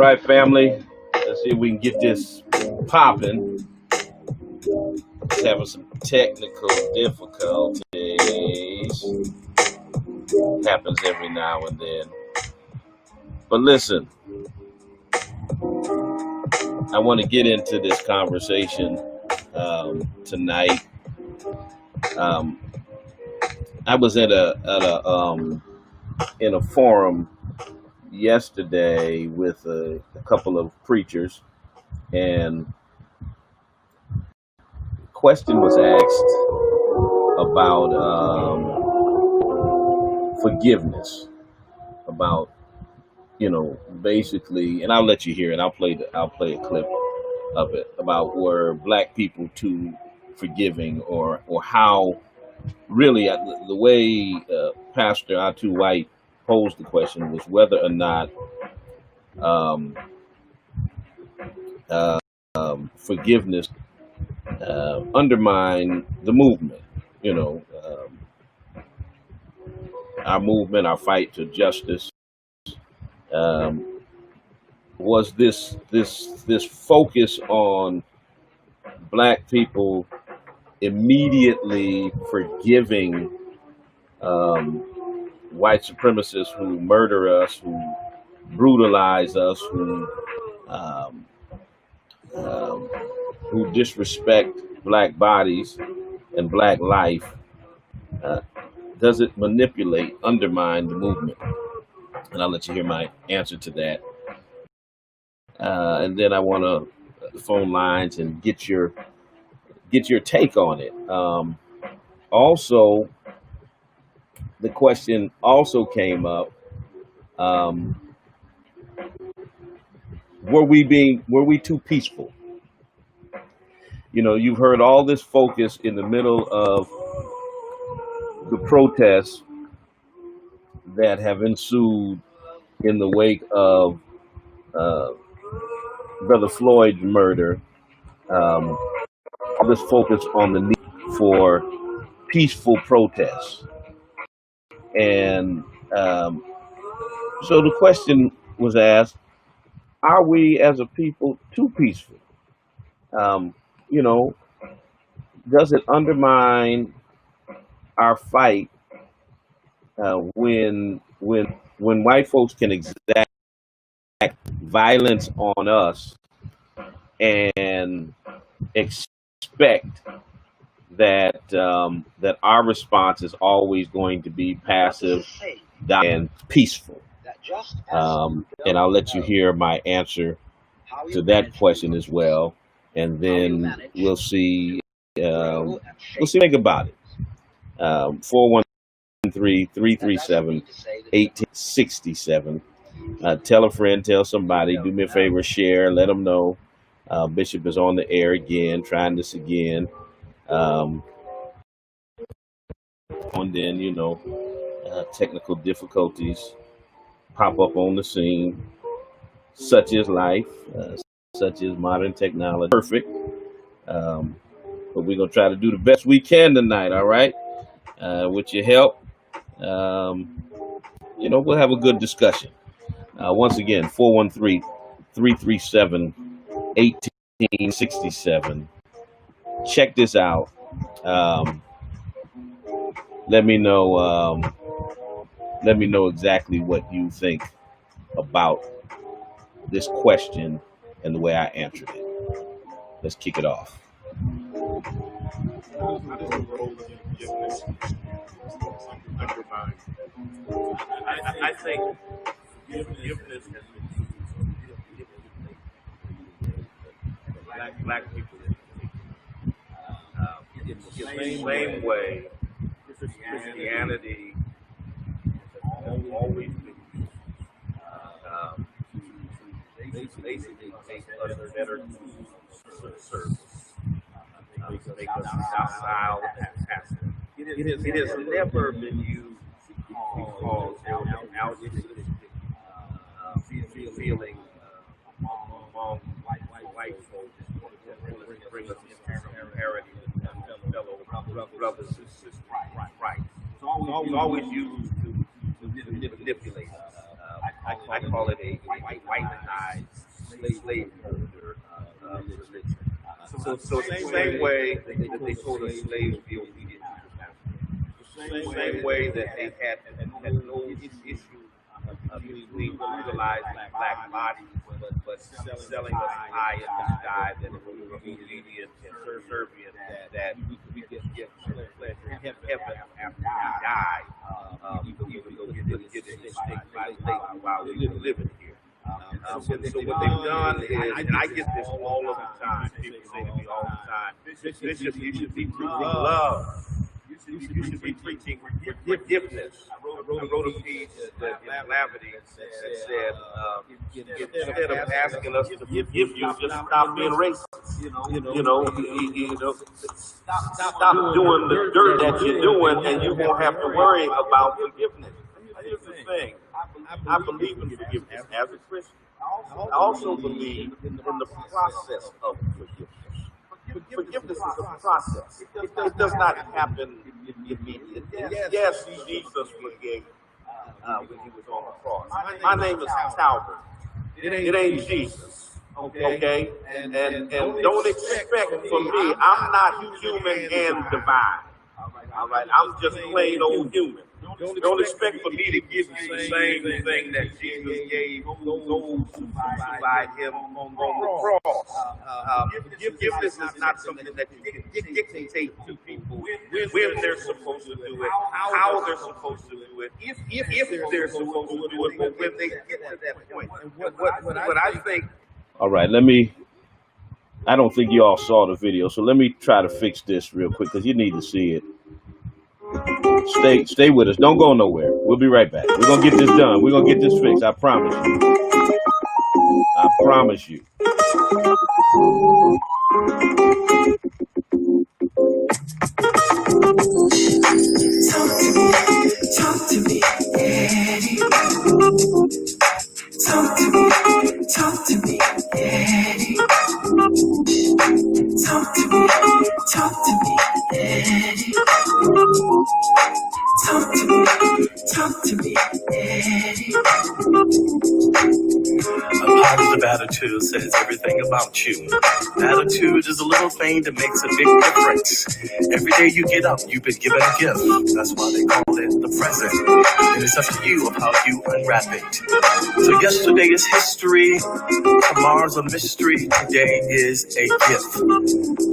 right, family. Let's see if we can get this popping. Just having some technical difficulties. Happens every now and then. But listen, I want to get into this conversation tonight. I was in a forum yesterday with a couple of preachers, and a question was asked about forgiveness, about basically, and I'll let you hear it. I'll play a clip of it about were black people too forgiving, or how really the way Pastor Atu White posed the question was whether or not forgiveness undermine the movement. Our movement, our fight to justice. Was this focus on black people immediately forgiving white supremacists who murder us, who brutalize us, who disrespect black bodies and black life? Does it manipulate, undermine the movement? And I'll let you hear my answer to that. And then I want to phone lines and get your take on it. Also, the question also came up: were we too peaceful? You've heard all this focus in the middle of the protests that have ensued in the wake of Brother Floyd's murder. All this focus on the need for peaceful protests. And so the question was asked, are we as a people too peaceful? Does it undermine our fight when white folks can exact violence on us and expect that that our response is always going to be passive and peaceful? And I'll let you hear my answer to that question as well, and then we'll see think about it. 413-337-1867. Tell a friend, tell somebody, do me a favor, share, let them know. Bishop is on the air again, trying this again. And then, technical difficulties pop up on the scene, such as life, such as modern technology. Perfect. But we're going to try to do the best we can tonight, all right? With your help, we'll have a good discussion. Once again, 413-337-1867. Check this out. Let me know exactly what you think about this question and the way I answered it. Let's kick it off. I think forgiveness has been black people in the same way Christianity has always been used basically make us better tools for service, make us docile and passive. It has never been used because our feeling among white folks bring us parity and fellow brothers and sisters. Right. It's always used to manipulate us. I call it a white-manized slave holder religion. So the same way that they told us slaves be obedient to the master, the same way that they had no issue being utilizing black bodies, but selling us high in the sky, that if we were obedient and subservient, that we could get pleasure in heaven after we die, even though we didn't get it by Satan while we were living here. So what they've done is, and I get this all of the time, people say to me all the time, Bishop, you should be preaching love. You should be preaching forgiveness. I wrote a piece that Lavity said, instead of asking us to forgive you, just stop being racist. Stop doing the dirt that you're doing, and you won't have to worry about forgiveness. Here's the thing. I believe in forgiveness as a Christian. I also believe in the process of forgiveness. Forgiveness is a process. It does not happen immediately. Yes, Jesus forgave when he was on the cross. My name is Calvin. It ain't Jesus. Okay? And don't expect from me, I'm not human and divine. All right? I'm just plain old human. Don't expect for me to give you the same thing that Jesus gave those who crucified him on the cross. Forgiveness is not something that you dictate to people when they're supposed to do it, how they're supposed to do it, if they're supposed to do it, but when they get to that point. What I think. All right, I don't think you all saw the video, so let me try to fix this real quick because you need to see it. Stay with us. Don't go nowhere. We'll be right back. We're going to get this done. We're going to get this fixed. I promise you. I promise you. Talk to me, Daddy. Talk to me, Daddy. Talk to me, Daddy. Talk to me, Daddy. Talk to me, Daddy. A positive attitude says everything about you. Attitude is a little thing that makes a big difference. Every day you get up, you've been given a gift. That's why they call it the present. And it's up to you of how you unwrap it. So yesterday is history, tomorrow's a mystery, today is a gift.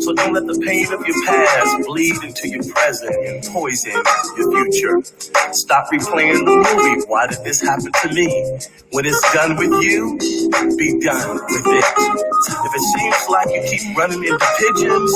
So don't let the pain of your past bleed into your present and poison your future. Stop replaying the movie, why did this happen to me? When it's done with you, be done with it. If it seems like you keep running into pigeons,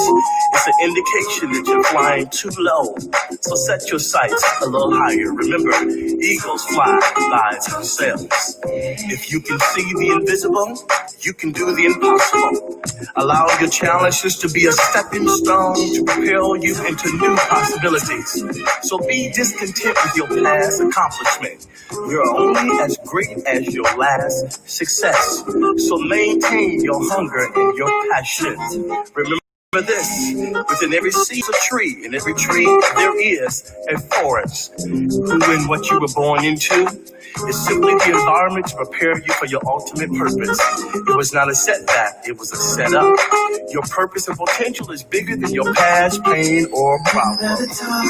it's an indication that you're flying too low. So set your sights a little higher. Remember, eagles fly by themselves. If you can see the invisible, you can do the impossible. Allow your challenges to be a stepping stone to propel you into new possibilities. So be discontent with your past accomplishment. You're only as great as your last success. So maintain your hunger and your passion. Remember this, within every seed is a tree, in every tree there is a forest. Who and what you were born into is simply the environment to prepare you for your ultimate purpose. It was not a setback, it was a setup. Your purpose and potential is bigger than your past pain or problem. The talk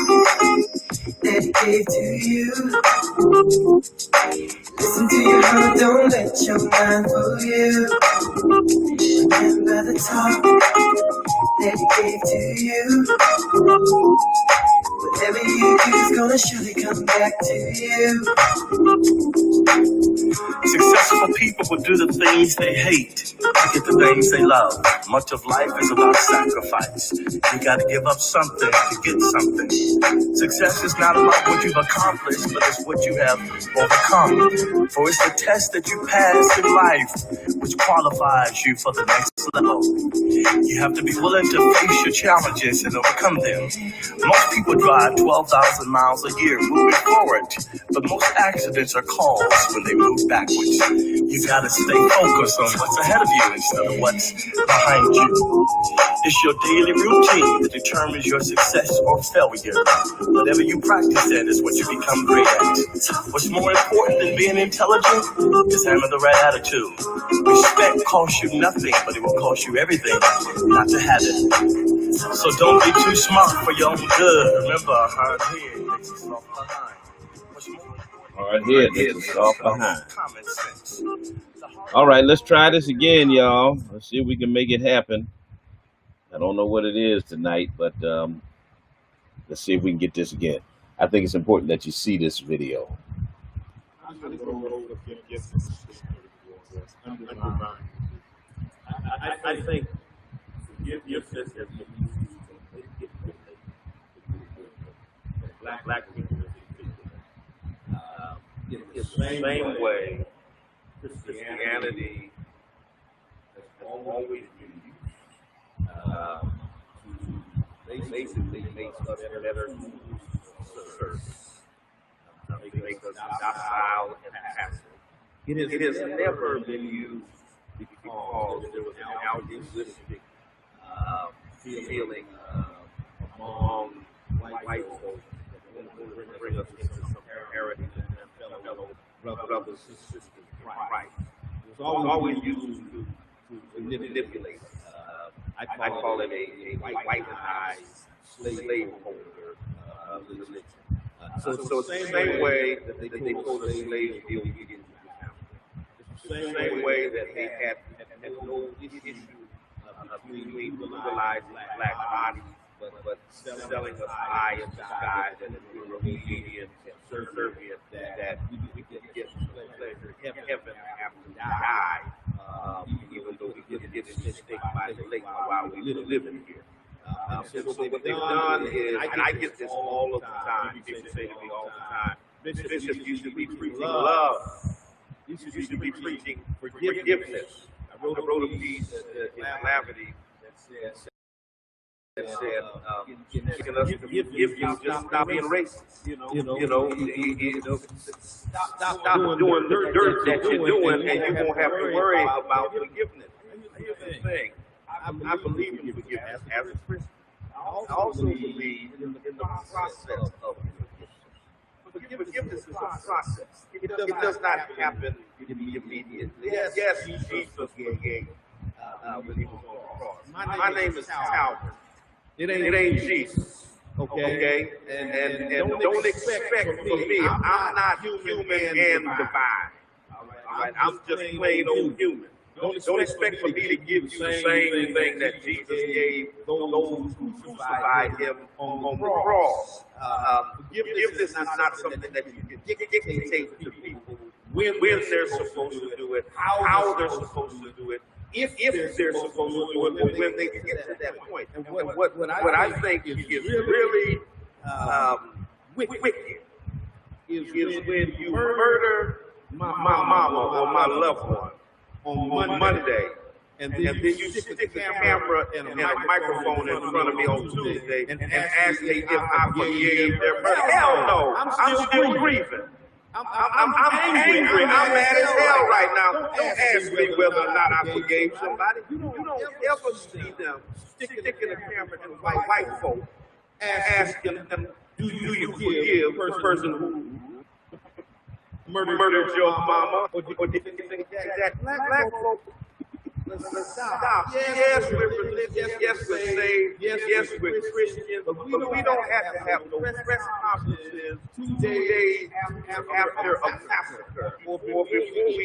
that he gave to you. Listen to your heart, don't let your mind fool you. Remember the talk that he gave to you. Whatever you do is gonna surely come back to you. Successful people will do the things they hate to get the things they love. Much of life is about sacrifice. You gotta give up something to get something. Success is not about what you've accomplished, but it's what you have overcome. For it's the test that you pass in life which qualifies you for the next level. You have to be willing to face your challenges and overcome them. Most people drive ride 12,000 miles a year moving forward. But most accidents are caused when they move backwards. You gotta stay focused on what's ahead of you instead of what's behind you. It's your daily routine that determines your success or failure. Whatever you practice at is what you become great at. What's more important than being intelligent is having the right attitude. Respect costs you nothing, but it will cost you everything not to have it. So don't be too smart for your own good. Remember, a hard head makes us off behind. What's more important? Hard head makes us off behind. All right, let's try this again, y'all. Let's see if we can make it happen. I don't know what it is tonight, but let's see if we can get this again. I think it's important that you see this video. I think forgiveness is black people in the same way Christianity has always been used to basically make us better servants, make us docile and passive. It has never been used because there was an altruistic feeling among white folks that bring us into some parity and fellow brothers and sisters in Christ. It was always used to manipulate. I call it a white-eyed slaveholder religion. So it's the same way that they told the slaves to be obedient to the master. It's the same way that they had no issue between legalizing black bodies, but selling us high in the sky that if we were obedient and subservient, that we could get pleasure in heaven after we die, even though we couldn't get a mistake by the lake while we were living here. So what they've done is, and I get this all of the time, people say to me all the time, Bishop, you should be preaching love. You should be preaching forgiveness. I wrote a piece in Calamity that said, can us forgive you, just stop being racist. Stop doing the dirt that you're doing, and you won't have to worry about forgiveness. Here's the thing. I believe in forgiveness as a Christian. I also believe in the process of forgiveness. Forgiveness is a process. It does not happen immediately. Yes, Jesus forgave when he was on the cross. My name is Calvin. It ain't Jesus. Okay? And don't expect from me. I'm not human and divine. All right? I'm just plain old human. Don't expect for me to give you the same thing that Jesus gave those who crucified him on the cross. Forgiveness is not something that you can dictate to people when they're supposed to do it, how they're supposed to do it, if they're supposed to do it, or when they get to that point. And what I think is really wicked is when you murder my mama or my loved one on Monday, and then you stick the camera and a microphone in front of me on Tuesday and ask me if I forgave their murder. Hell no, I'm still grieving. I'm angry. I'm mad as hell right now. Don't ask me whether or not I forgave somebody. You don't ever see them sticking a camera in white folk asking them, do you forgive the person who murdered your mama, or did you think that black folks? Let's stop. Yes, we're religious. Yes, we're saved. Yes, we're Christian. But we don't have to have no press conferences 2 days after a massacre, or before we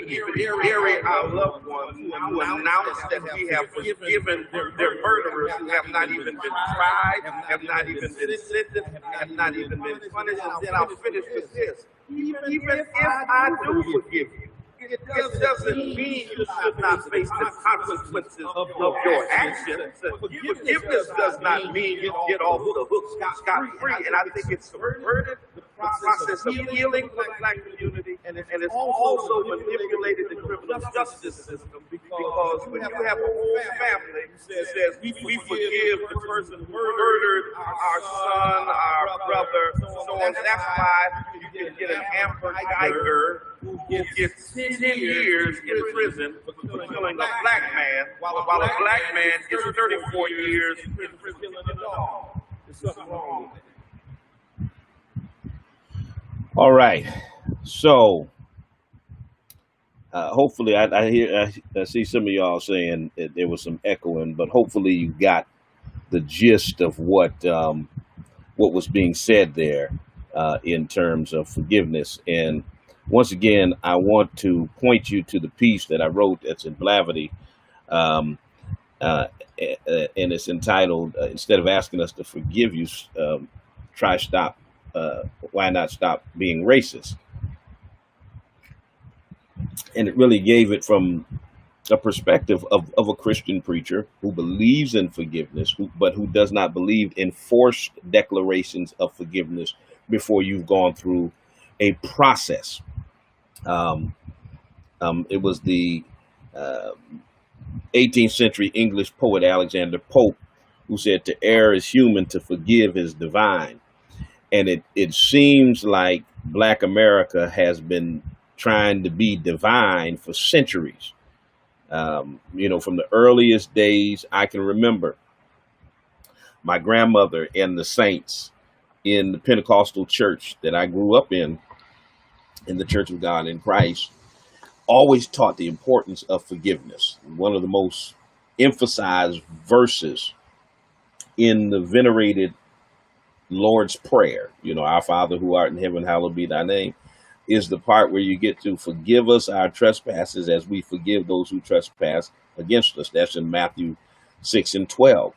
even bury our loved ones who announce that we have forgiven their murderers who have not even been tried, have not even been sentenced, have not even been punished. And then I'll finish with this. Even if I do forgive you, it doesn't mean you should not face the consequences of your actions. Forgiveness does not mean you get off the hook scot-free. And I think it's subverted the process of healing for the black community, and it's also manipulated the criminal justice system, because when you have a whole family says we forgive the person who murdered our son, our brother, so on. That's why you can get an Amber Geiger who gets 10 years in prison for killing a black man, while a black man gets 34 years in prison for killing a dog. There's something wrong with it. All right. So hopefully, I see some of y'all saying there was some echoing, but hopefully you got the gist of what was being said there in terms of forgiveness. And once again, I want to point you to the piece that I wrote that's in Blavity, and it's entitled "Instead of Asking Us to Forgive You, Why Not Stop Being Racist." And it really gave it from a perspective of a Christian preacher who believes in forgiveness, but who does not believe in forced declarations of forgiveness before you've gone through a process. It was the 18th century English poet Alexander Pope who said, "To err is human, to forgive is divine." And it seems like Black America has been trying to be divine for centuries. From the earliest days I can remember, my grandmother and the saints in the Pentecostal church that I grew up in the Church of God in Christ, always taught the importance of forgiveness. One of the most emphasized verses in the venerated Lord's Prayer, "Our Father who art in heaven, hallowed be thy name," is the part where you get to "forgive us our trespasses as we forgive those who trespass against us." That's in Matthew 6 and 12.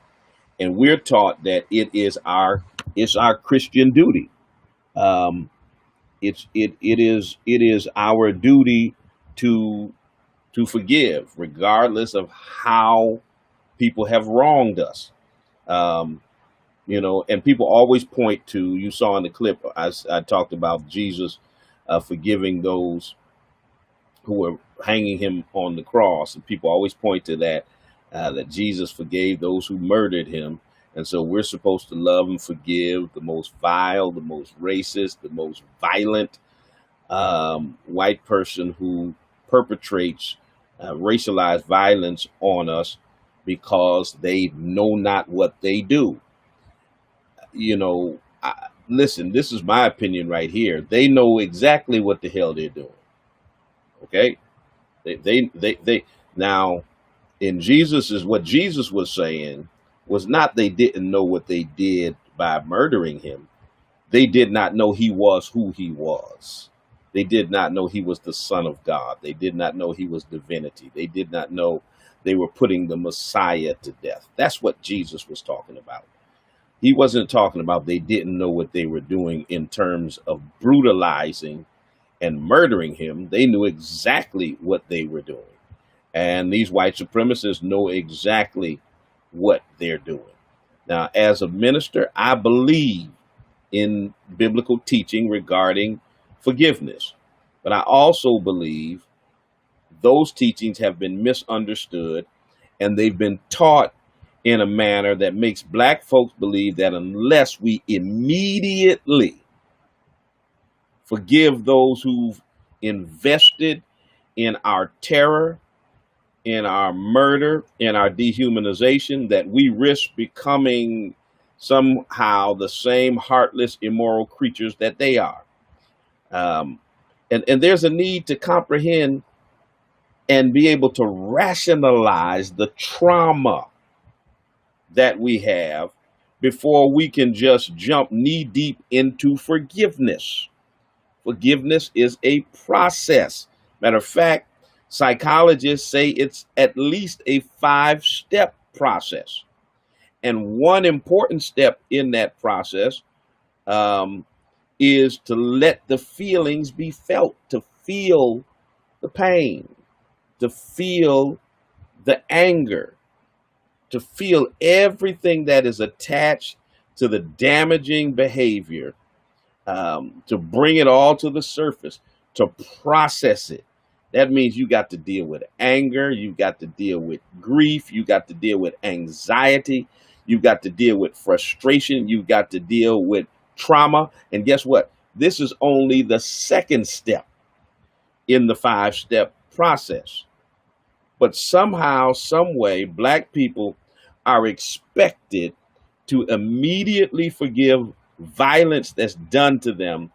And we're taught that it's our Christian duty. It is our duty to forgive, regardless of how people have wronged us. And people always point to, you saw in the clip, I talked about Jesus forgiving those who were hanging him on the cross. And people always point to that Jesus forgave those who murdered him. And so we're supposed to love and forgive the most vile, the most racist, the most violent white person who perpetrates racialized violence on us because they know not what they do. Listen, this is my opinion right here. They know exactly what the hell they're doing. Okay? They now, in what Jesus was saying was not they didn't know what they did by murdering him. They did not know he was who he was. They did not know he was the Son of God. They did not know he was divinity. They did not know they were putting the Messiah to death. That's what Jesus was talking about. He wasn't talking about they didn't know what they were doing in terms of brutalizing and murdering him. They knew exactly what they were doing. And these white supremacists know exactly what they're doing. Now, as a minister, I believe in biblical teaching regarding forgiveness. But I also believe those teachings have been misunderstood, and they've been taught in a manner that makes Black folks believe that unless we immediately forgive those who've invested in our terror, in our murder, in our dehumanization, that we risk becoming somehow the same heartless, immoral creatures that they are. And there's a need to comprehend and be able to rationalize the trauma that we have before we can just jump knee deep into forgiveness. Forgiveness is a process. Matter of fact, psychologists say it's at least a 5-step process. And one important step in that process is to let the feelings be felt, to feel the pain, to feel the anger, to feel everything that is attached to the damaging behavior, to bring it all to the surface, to process it, That means you got to deal with anger, you got to deal with grief, you got to deal with anxiety, you got to deal with frustration, you got to deal with trauma. And guess what? This is only the second step in the 5-step process. But somehow, some way, black people are expected to immediately forgive violence that's done to them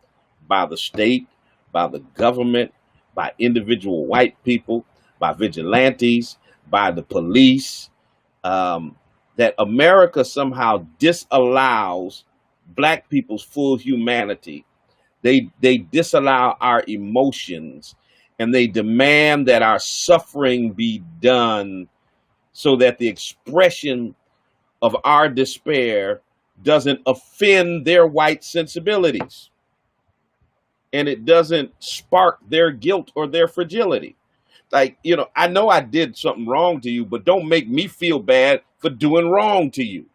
by the state, by the government, by individual white people, by vigilantes, by the police. That America somehow disallows black people's full humanity. They disallow our emotions, and they demand that our suffering be done so that the expression of our despair doesn't offend their white sensibilities, and it doesn't spark their guilt or their fragility. Like, I know I did something wrong to you, but don't make me feel bad for doing wrong to you.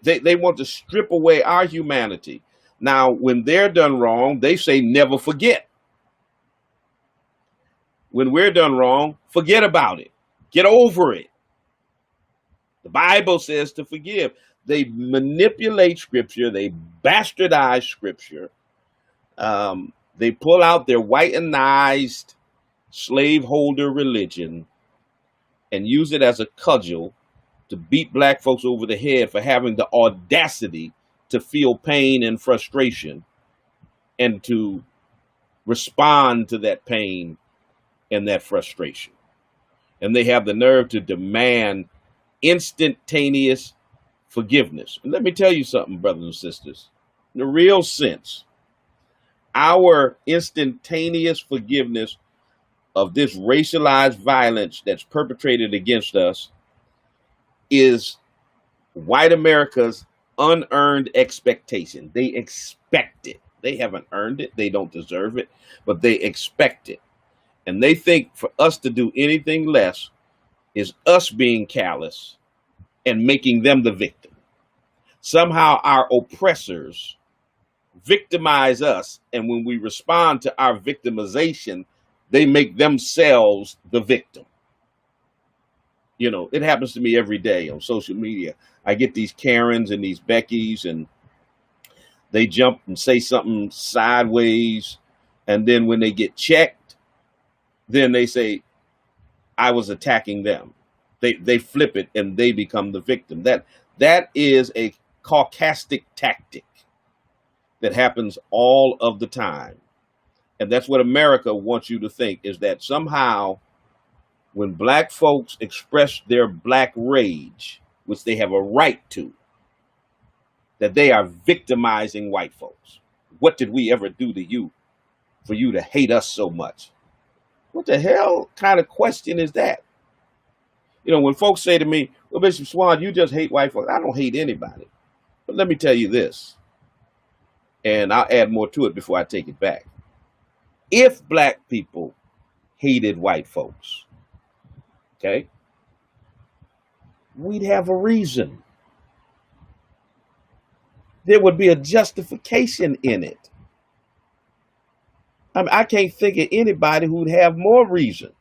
They want to strip away our humanity. Now, when they're done wrong, they say never forget. When we're done wrong, forget about it. Get over it. The Bible says to forgive. They manipulate scripture. They bastardize scripture. They pull out their whitenized slaveholder religion and use it as a cudgel to beat black folks over the head for having the audacity to feel pain and frustration and to respond to that pain and that frustration. And they have the nerve to demand instantaneous forgiveness. And let me tell you something, brothers and sisters. In the real sense, our instantaneous forgiveness of this racialized violence that's perpetrated against us is white America's unearned expectation. They expect it. They haven't earned it. They don't deserve it, but they expect it. And they think for us to do anything less is us being callous and making them the victim. Somehow our oppressors victimize us, and when we respond to our victimization, they make themselves the victim. It happens to me every day on social media. I get these Karens and these Beckys, and they jump and say something sideways, and then when they get checked, then they say, I was attacking them. They flip it and they become the victim. That is a caucastic tactic that happens all of the time. And that's what America wants you to think, is that somehow when black folks express their black rage, which they have a right to, that they are victimizing white folks. What did we ever do to you for you to hate us so much? What the hell kind of question is that? When folks say to me, well, Bishop Swan, you just hate white folks. I don't hate anybody. But let me tell you this, and I'll add more to it before I take it back. If black people hated white folks, okay, we'd have a reason. There would be a justification in it. I can't think of anybody who'd have more reason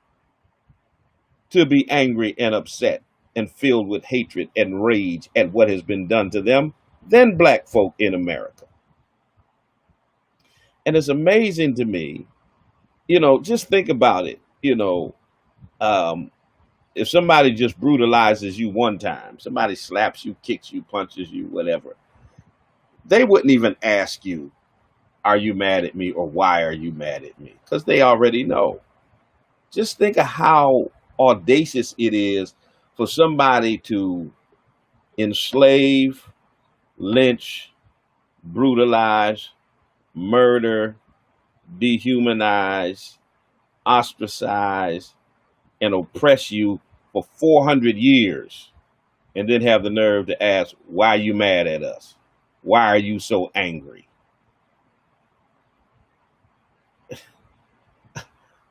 to be angry and upset and filled with hatred and rage at what has been done to them than black folk in America. And it's amazing to me, just think about it. If somebody just brutalizes you one time, somebody slaps you, kicks you, punches you, whatever, they wouldn't even ask you, are you mad at me, or why are you mad at me? Because they already know. Just think of how audacious it is for somebody to enslave, lynch, brutalize, murder, dehumanize, ostracize, and oppress you for 400 years, and then have the nerve to ask, why are you mad at us? Why are you so angry?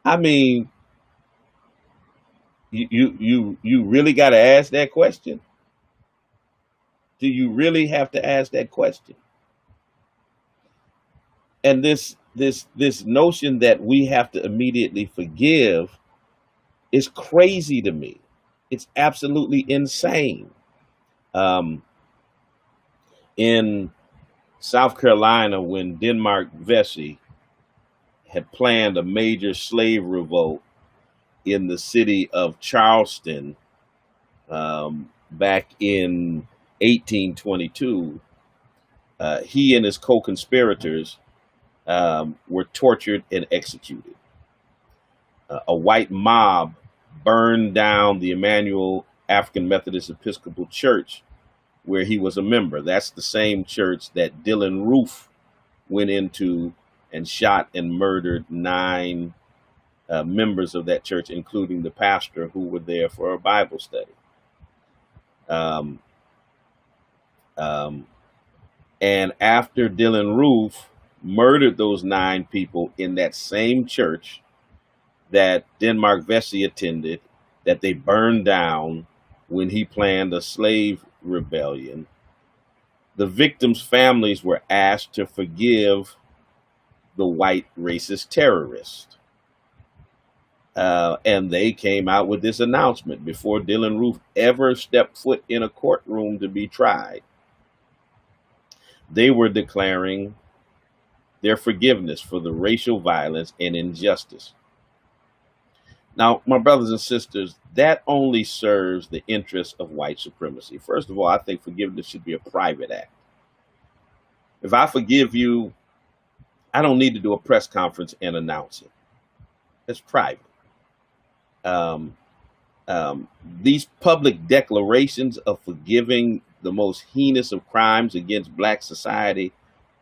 I mean, you really got to ask that question? Do you really have to ask that question? And this this notion that we have to immediately forgive is crazy to me. It's absolutely insane. Um, in South Carolina, when Denmark Vesey had planned a major slave revolt in the city of Charleston back in 1822, he and his co-conspirators were tortured and executed. A white mob burned down the Emmanuel African Methodist Episcopal Church where he was a member. That's the same church that Dylan Roof went into and shot and murdered 9 members of that church, including the pastor who were there for a Bible study. Um, um, and after Dylan Roof murdered those 9 people in that same church that Denmark Vesey attended, that they burned down when he planned a slave rebellion, the victims' families were asked to forgive the white racist terrorist. And they came out with this announcement before Dylan Roof ever stepped foot in a courtroom to be tried. They were declaring their forgiveness for the racial violence and injustice. Now, my brothers and sisters, that only serves the interests of white supremacy. First of all, I think forgiveness should be a private act. If I forgive you, I don't need to do a press conference and announce it. It's private. These public declarations of forgiving the most heinous of crimes against black society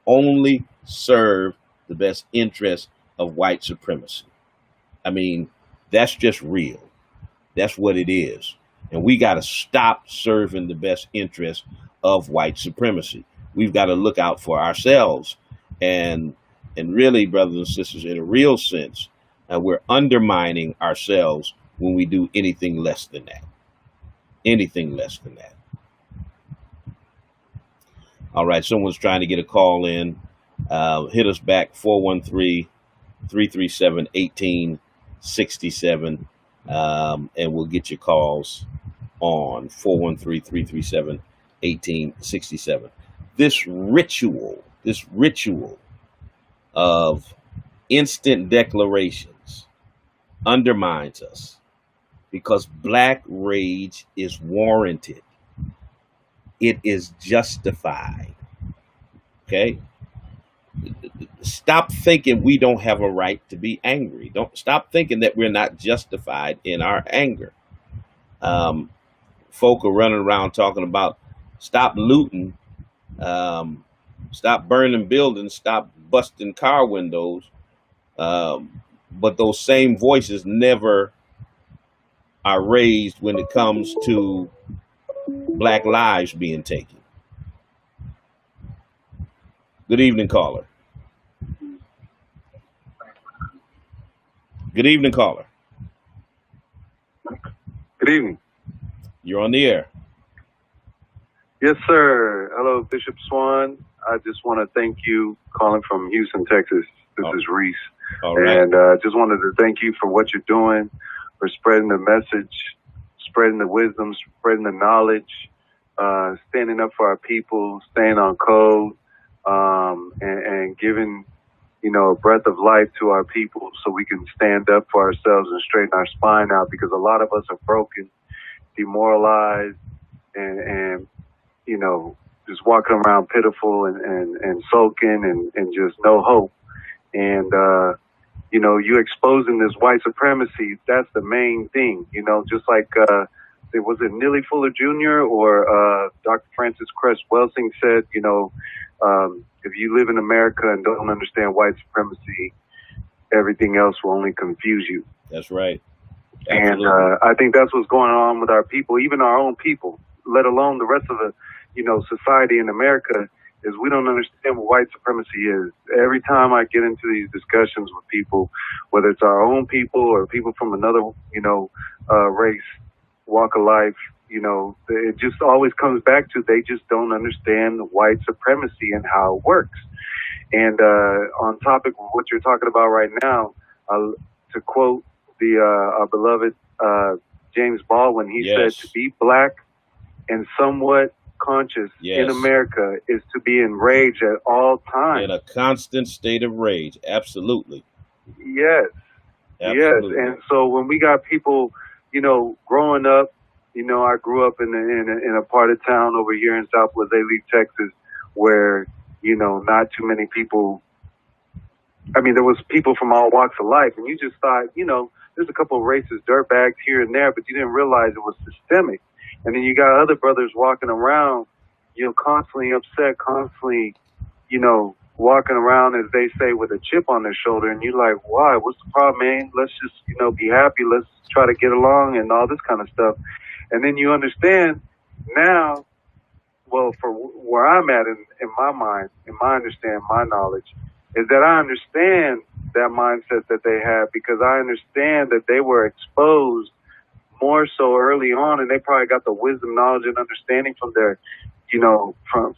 only serve the best interest of white supremacy. I mean, that's just real. That's what it is. And we got to stop serving the best interest of white supremacy. We've got to look out for ourselves. And really, brothers and sisters, in a real sense, we're undermining ourselves when we do anything less than that. Anything less than that. All right, someone's trying to get a call in. Hit us back, 413-337-1867, and we'll get your calls on 413-337-1867. This ritual of instant declarations undermines us because black rage is warranted. It is justified. Okay? Stop thinking we don't have a right to be angry. Don't stop thinking that we're not justified in our anger. Folk are running around talking about stop looting, stop burning buildings, stop busting car windows. But those same voices never are raised when it comes to black lives being taken. Good evening, caller. Good evening, caller. Good evening. You're on the air. Yes, sir. Hello, Bishop Swan. I just want to thank you, calling from Houston, Texas. This is Reese. All right. And just wanted to thank you for what you're doing, for spreading the message, spreading the wisdom, spreading the knowledge, standing up for our people, staying on code, and giving, a breath of life to our people so we can stand up for ourselves and straighten our spine out, because a lot of us are broken, demoralized, and just walking around pitiful and sulking and just no hope. And, you exposing this white supremacy, that's the main thing, just like, was it Neely Fuller Jr. or Dr. Francis Cress Welsing said, if you live in America and don't understand white supremacy, everything else will only confuse you. That's right. Absolutely. And I think that's what's going on with our people, even our own people, let alone the rest of the, society in America, is we don't understand what white supremacy is. Every time I get into these discussions with people, whether it's our own people or people from another, race, walk of life, it just always comes back to they just don't understand white supremacy and how it works. And on topic of what you're talking about right now, to quote our beloved James Baldwin, he said, Yes. "To be black and somewhat conscious in Yes. America is to be enraged at all times." In a constant state of rage. Absolutely. Yes, yes. Absolutely. And so when we got people, growing up, I grew up in a part of town over here in Southwest Lee, Texas, where not too many people. I mean, there was people from all walks of life, and you just thought, there's a couple of racist dirtbags here and there, but you didn't realize it was systemic. And then you got other brothers walking around, constantly upset, constantly, walking around, as they say, with a chip on their shoulder. And you're like, why? What's the problem, man? Let's just, be happy. Let's try to get along and all this kind of stuff. And then you understand now, well, for where I'm at in my mind, in my understanding, my knowledge, is that I understand that mindset that they have, because I understand that they were exposed more so early on, and they probably got the wisdom, knowledge, and understanding from their,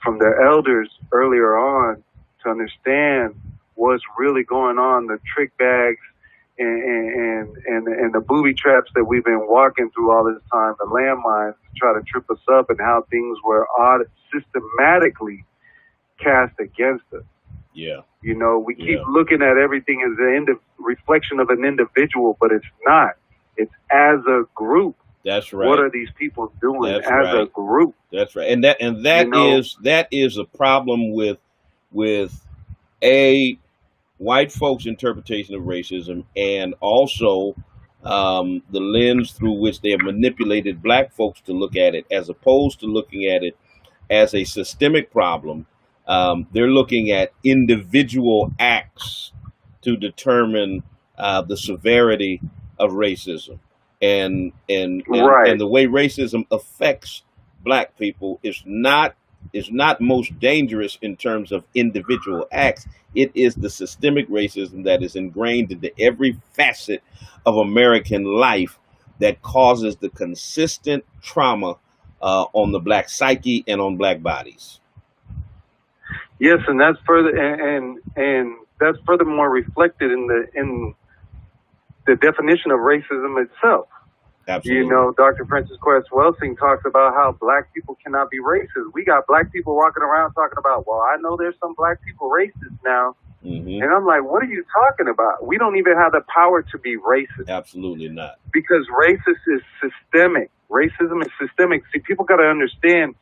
from their elders earlier on, to understand what's really going on, the trick bags and the booby traps that we've been walking through all this time, the landmines to try to trip us up, and how things were systematically cast against us. Yeah. We keep looking at everything as an reflection of an individual, but it's not. It's as a group. That's right. What are these people doing That's as right. a group? That's right. And that is a problem with white folks' interpretation of racism, and also the lens through which they have manipulated black folks to look at it, as opposed to looking at it as a systemic problem. They're looking at individual acts to determine the severity of racism, and the way racism affects black people is not most dangerous in terms of individual acts. It is the systemic racism that is ingrained into every facet of American life that causes the consistent trauma on the black psyche and on black bodies. Yes, and that's further and that's furthermore reflected in the definition of racism itself. Absolutely. Dr. Francis Quest Welsing talks about how black people cannot be racist. We got black people walking around talking about, well, I know there's some black people racist now. Mm-hmm. And I'm like, what are you talking about? We don't even have the power to be racist. Absolutely not. Because racist is systemic. Racism is systemic. See, people got to understand,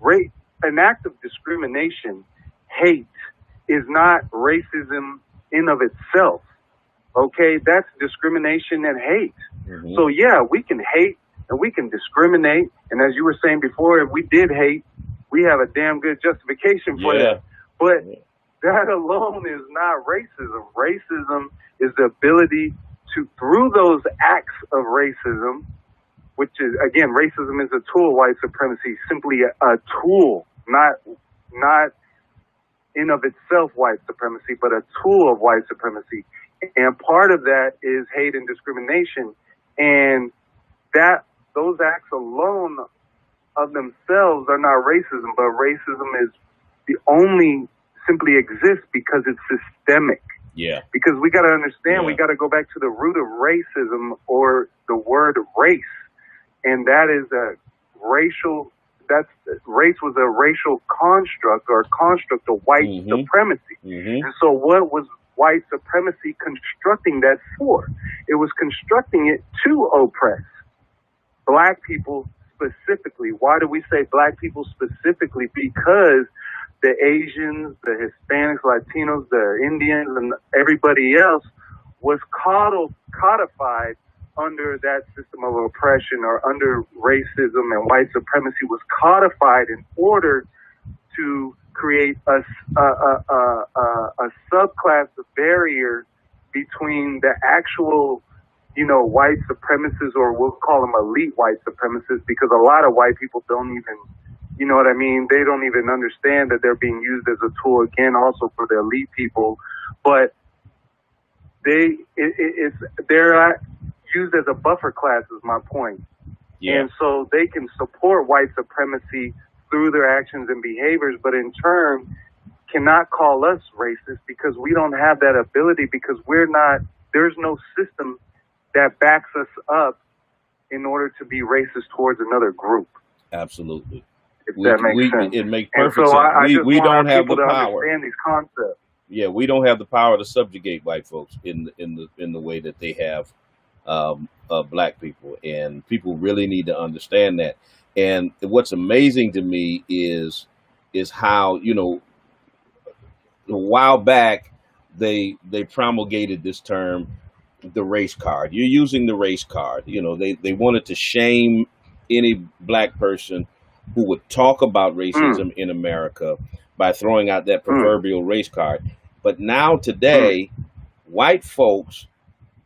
an act of discrimination, hate, is not racism in of itself. Okay, that's discrimination and hate. Mm-hmm. So yeah, we can hate and we can discriminate. And as you were saying before, if we did hate, we have a damn good justification for that. But that alone is not racism. Racism is the ability to, through those acts of racism, which is, again, racism is a tool of white supremacy, simply a tool, not in of itself white supremacy, but a tool of white supremacy. And part of that is hate and discrimination. And those acts alone of themselves are not racism, but racism is simply exists because it's systemic. Yeah. Because we got to understand, we got to go back to the root of racism, or the word race. And that is race was a racial construct, or a construct of white supremacy. Mm-hmm. And so what was white supremacy constructing that for? It was constructing it to oppress black people specifically. Why do we say black people specifically? Because the Asians, the Hispanics, Latinos, the Indians, and everybody else was codified under that system of oppression, or under racism, and white supremacy was codified in order to create a subclass of barrier between the actual, white supremacists, or we'll call them elite white supremacists, because a lot of white people don't even, they don't even understand that they're being used as a tool, again, also for the elite people. But they're used as a buffer class, is my point. Yeah. And so they can support white supremacy through their actions and behaviors, but in turn cannot call us racist because we don't have that ability, because there's no system that backs us up in order to be racist towards another group. Absolutely. If that makes sense. It makes And perfect so sense. We don't have the to power. understand these concepts. Yeah, we don't have the power to subjugate white folks in the way that they have black people, and people really need to understand that. And what's amazing to me is how, you know, a while back they promulgated this term, the race card. You're using the race card. You know, they wanted to shame any black person who would talk about racism in America by throwing out that proverbial race card. But now today, white folks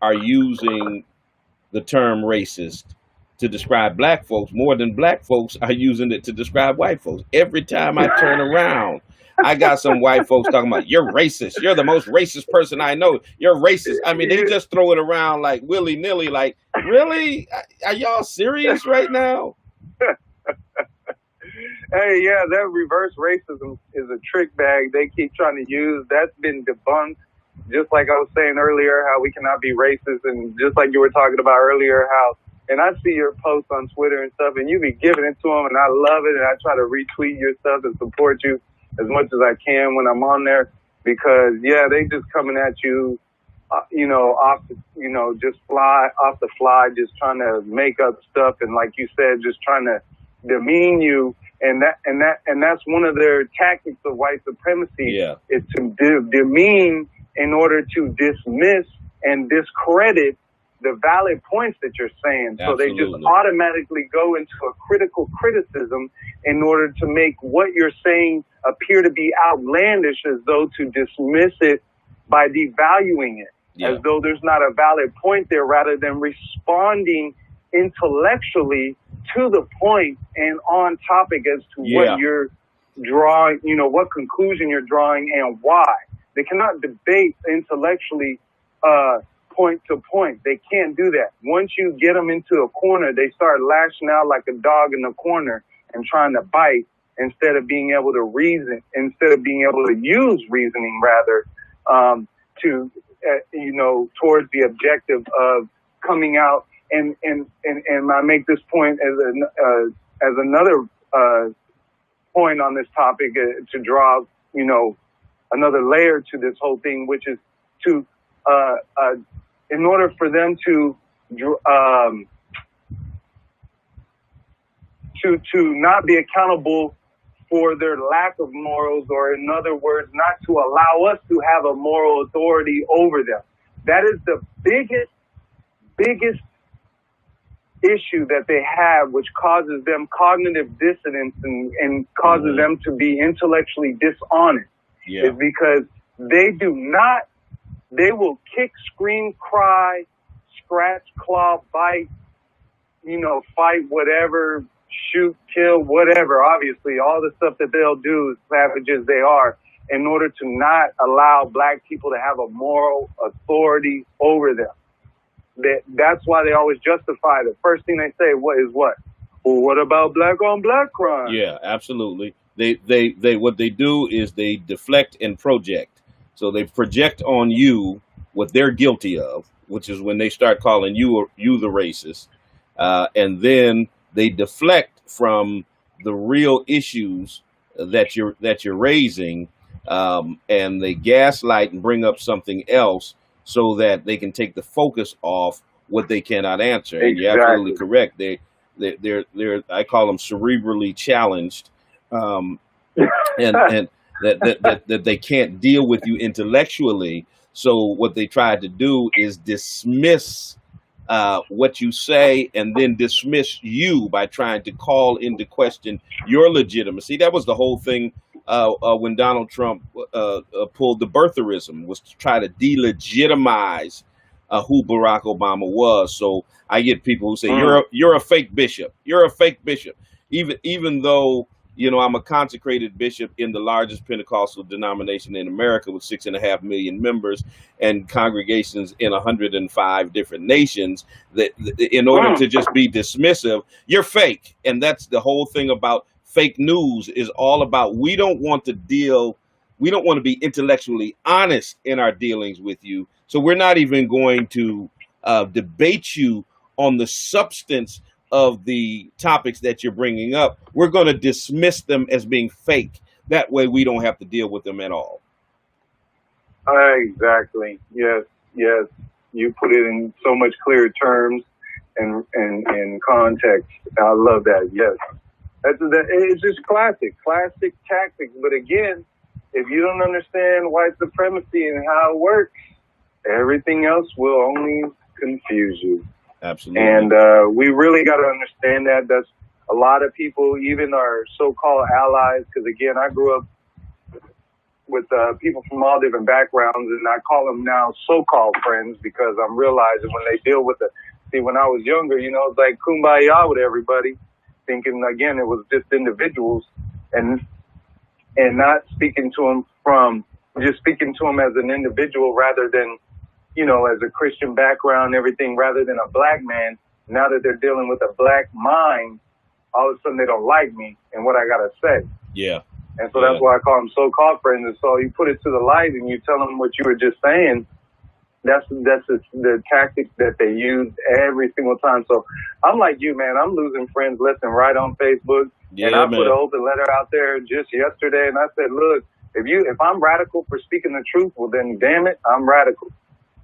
are using the term racist to describe black folks more than black folks are using it to describe white folks. Every time I turn around, I got some white folks talking about, you're racist. You're the most racist person I know. You're racist. I mean, they just throw it around like willy-nilly. Like, really? Are y'all serious right now? Hey, yeah, that reverse racism is a trick bag they keep trying to use. That's been debunked. Just like I was saying earlier, how we cannot be racist, and just like you were talking about earlier, how, and I see your posts on Twitter and stuff, and you be giving it to them, and I love it, and I try to retweet your stuff and support you as much as I can when I'm on there, because, yeah, they just coming at you, just fly off the fly, just trying to make up stuff, and like you said, just trying to demean you. And that's one of their tactics of white supremacy, is to demean in order to dismiss and discredit the valid points that you're saying. Absolutely. So they just automatically go into a critical criticism in order to make what you're saying appear to be outlandish, as though to dismiss it by devaluing it, as though there's not a valid point there, rather than responding intellectually to the point and on topic as to what you're drawing, what conclusion you're drawing and why. They cannot debate intellectually point to point. They can't do that. Once you get them into a corner, they start lashing out like a dog in the corner and trying to bite instead of being able to reason, instead of being able to use reasoning, rather, towards the objective of coming out. And I make this point as another point on this topic to draw, another layer to this whole thing, which is to, in order for them to not be accountable for their lack of morals, or in other words, not to allow us to have a moral authority over them. That is the biggest issue that they have, which causes them cognitive dissonance and causes them to be intellectually dishonest, is because they will kick, scream, cry, scratch, claw, bite, fight, whatever, shoot, kill, whatever. Obviously, all the stuff that they'll do, savage as they are, in order to not allow black people to have a moral authority over them. That's why they always justify the first thing they say. What? Well, what about black on black crime? Yeah, absolutely. They what they do is they deflect and project. So they project on you what they're guilty of, which is when they start calling you the racist, and then they deflect from the real issues that you're raising, and they gaslight and bring up something else, so that they can take the focus off what they cannot answer. Exactly. And you're absolutely correct. They're I call them cerebrally challenged, and that they can't deal with you intellectually. So what they try to do is dismiss what you say, and then dismiss you by trying to call into question your legitimacy. That was the whole thing when Donald Trump pulled the birtherism, was to try to delegitimize who Barack Obama was. So I get people who say, you're a fake bishop. You're a fake bishop. Even though, I'm a consecrated bishop in the largest Pentecostal denomination in America with 6.5 million members and congregations in 105 different nations, that in order to just be dismissive, you're fake. And that's the whole thing about fake news, is all about, we don't want to deal We don't want to be intellectually honest in our dealings with you. So we're not even going to debate you on the substance of the topics that you're bringing up. We're going to dismiss them as being fake. That way we don't have to deal with them at all. Exactly. Yes. Yes. You put it in so much clearer terms and context. I love that. Yes. It's just classic tactics. But again, if you don't understand white supremacy and how it works, everything else will only confuse you. Absolutely. And we really got to understand that. That's a lot of people, even our so-called allies, because again, I grew up with people from all different backgrounds, and I call them now so-called friends because I'm realizing when they deal with when I was younger, it's like kumbaya with everybody, thinking, again, it was just individuals, and not speaking to them speaking to them as an individual rather than, as a Christian background, everything, rather than a black man. Now that they're dealing with a black mind, all of a sudden they don't like me and what I got to say. Yeah. And so that's why I call them so-called friends. And so you put it to the light and you tell them what you were just saying. That's the tactic that they use every single time. So I'm like you, man. I'm losing friends left and right on Facebook. Yeah, and I man. put an open letter out there just yesterday, and I said, look, if I'm radical for speaking the truth, well then damn it, I'm radical.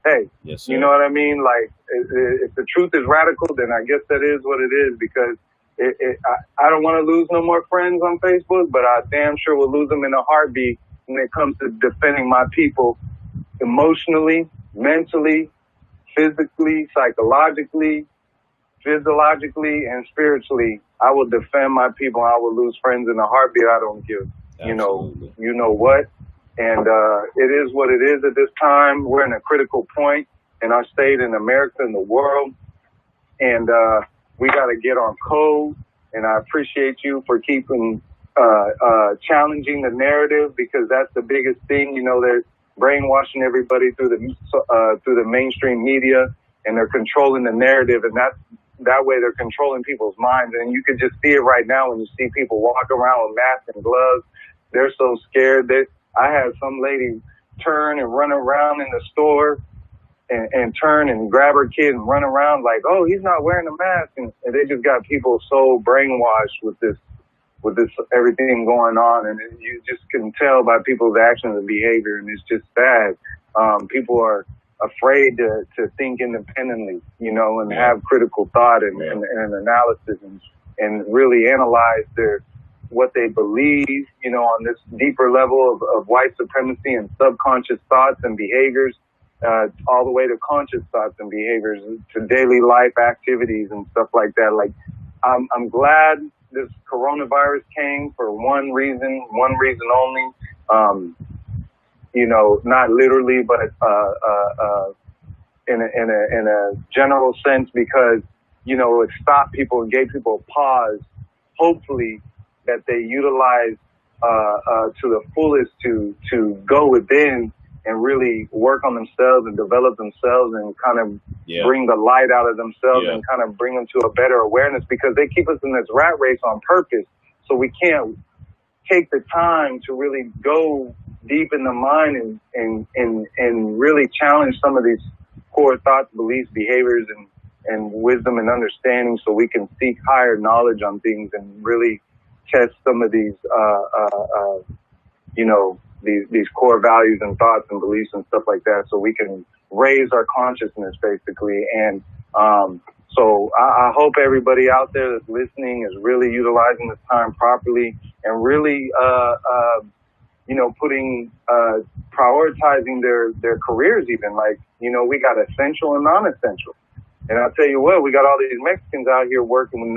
Hey, yes, sir. You know what I mean? Like if the truth is radical, then I guess that is what it is, because I don't want to lose no more friends on Facebook, but I damn sure will lose them in a heartbeat when it comes to defending my people emotionally, mentally, physically, psychologically, physiologically, and spiritually. I will defend my people. I will lose friends in a heartbeat. I don't give, Absolutely. you know what. And it is what it is at this time. We're in a critical point in our state, in America, in the world. And we got to get on code. And I appreciate you for keeping challenging the narrative, because that's the biggest thing. They're brainwashing everybody through the mainstream media, and they're controlling the narrative, and that way they're controlling people's minds. And you can just see it right now when you see people walk around with masks and gloves. They're so scared. I had some lady turn and run around in the store and turn and grab her kid and run around like, oh, he's not wearing a mask. And they just got people so brainwashed with this everything going on. And you just can tell by people's actions and behavior. And it's just sad. People are afraid to think independently, and have critical thought and analysis and really analyze what they believe, on this deeper level of white supremacy and subconscious thoughts and behaviors, all the way to conscious thoughts and behaviors, to daily life activities and stuff like that. Like, I'm glad this coronavirus came for one reason only. Not literally, but in a general sense, because it stopped people and gave people a pause. Hopefully, that they utilize to the fullest to go within and really work on themselves and develop themselves and kind of bring the light out of themselves and kind of bring them to a better awareness, because they keep us in this rat race on purpose. So we can't take the time to really go deep in the mind and really challenge some of these core thoughts, beliefs, behaviors, and wisdom and understanding, so we can seek higher knowledge on things and really test some of these, these core values and thoughts and beliefs and stuff like that, so we can raise our consciousness, basically. And so I hope everybody out there that's listening is really utilizing this time properly and really, prioritizing their careers even. Like, we got essential and non-essential. And I'll tell you what, we got all these Mexicans out here working with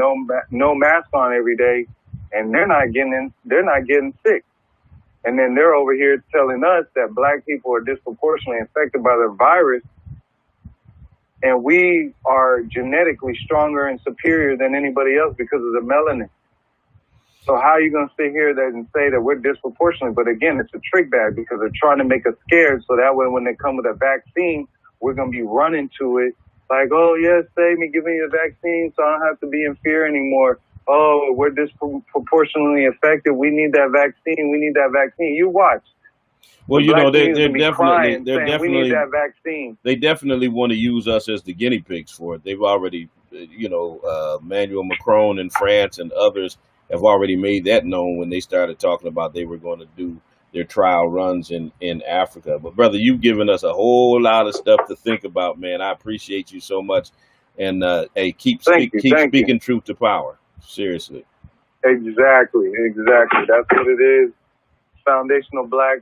no mask on every day, and they're not getting sick. And then they're over here telling us that black people are disproportionately affected by the virus, and we are genetically stronger and superior than anybody else because of the melanin. So how are you going to sit here and say that we're disproportionate? But again, it's a trick bag, because they're trying to make us scared, so that way when they come with a vaccine, we're going to be running to it like, oh, yes, save me, give me the vaccine so I don't have to be in fear anymore. Oh, we're disproportionately affected. We need that vaccine. You watch. Well, The you know, black community is gonna be crying, saying we need that vaccine. they definitely want to use us as the guinea pigs for it. They've already, Emmanuel Macron in France and others have already made that known when they started talking about they were going to do their trial runs in Africa. But brother, you've given us a whole lot of stuff to think about, man. I appreciate you so much, and hey, keep Thank you. speaking truth to power. Seriously. Exactly. That's what it is. Foundational Black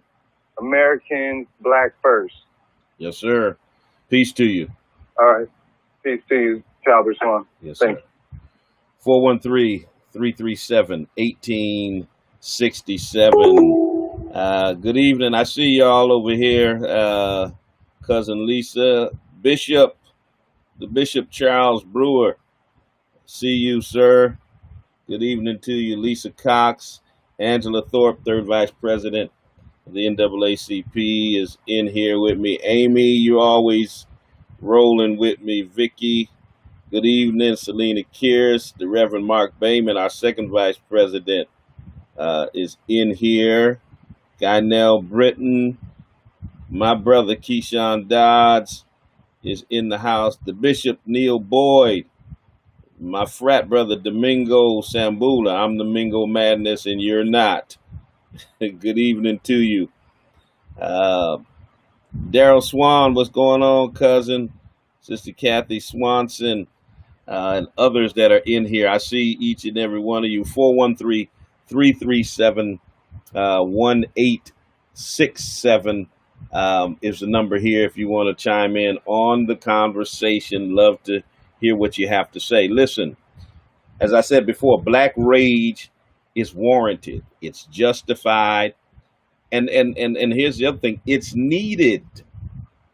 Americans, Black first. Yes, sir. Peace to you. All right. Peace to you, Talbot Swan. Yes, Thank sir. 413-337-1867. Good evening. I see y'all over here. Cousin Lisa, the Bishop Charles Brewer. See you, sir. Good evening to you, Lisa Cox. Angela Thorpe, third vice president of the NAACP, is in here with me. Amy, you're always rolling with me. Vicky, good evening. Selena Kears, the Reverend Mark Bayman, our second vice president, is in here. Guynell Britton, my brother Keyshawn Dodds is in the house. The Bishop Neil Boyd, my frat brother Domingo Sambula. I'm the Mingo Madness and you're not. Good evening to you. Daryl Swan, what's going on, cousin? Sister Kathy Swanson, and others that are in here. I see each and every one of you. 413-337-1867 is the number here if you want to chime in on the conversation. Love to hear what you have to say. Listen, as I said before, black rage is warranted. It's justified. And here's the other thing. It's needed.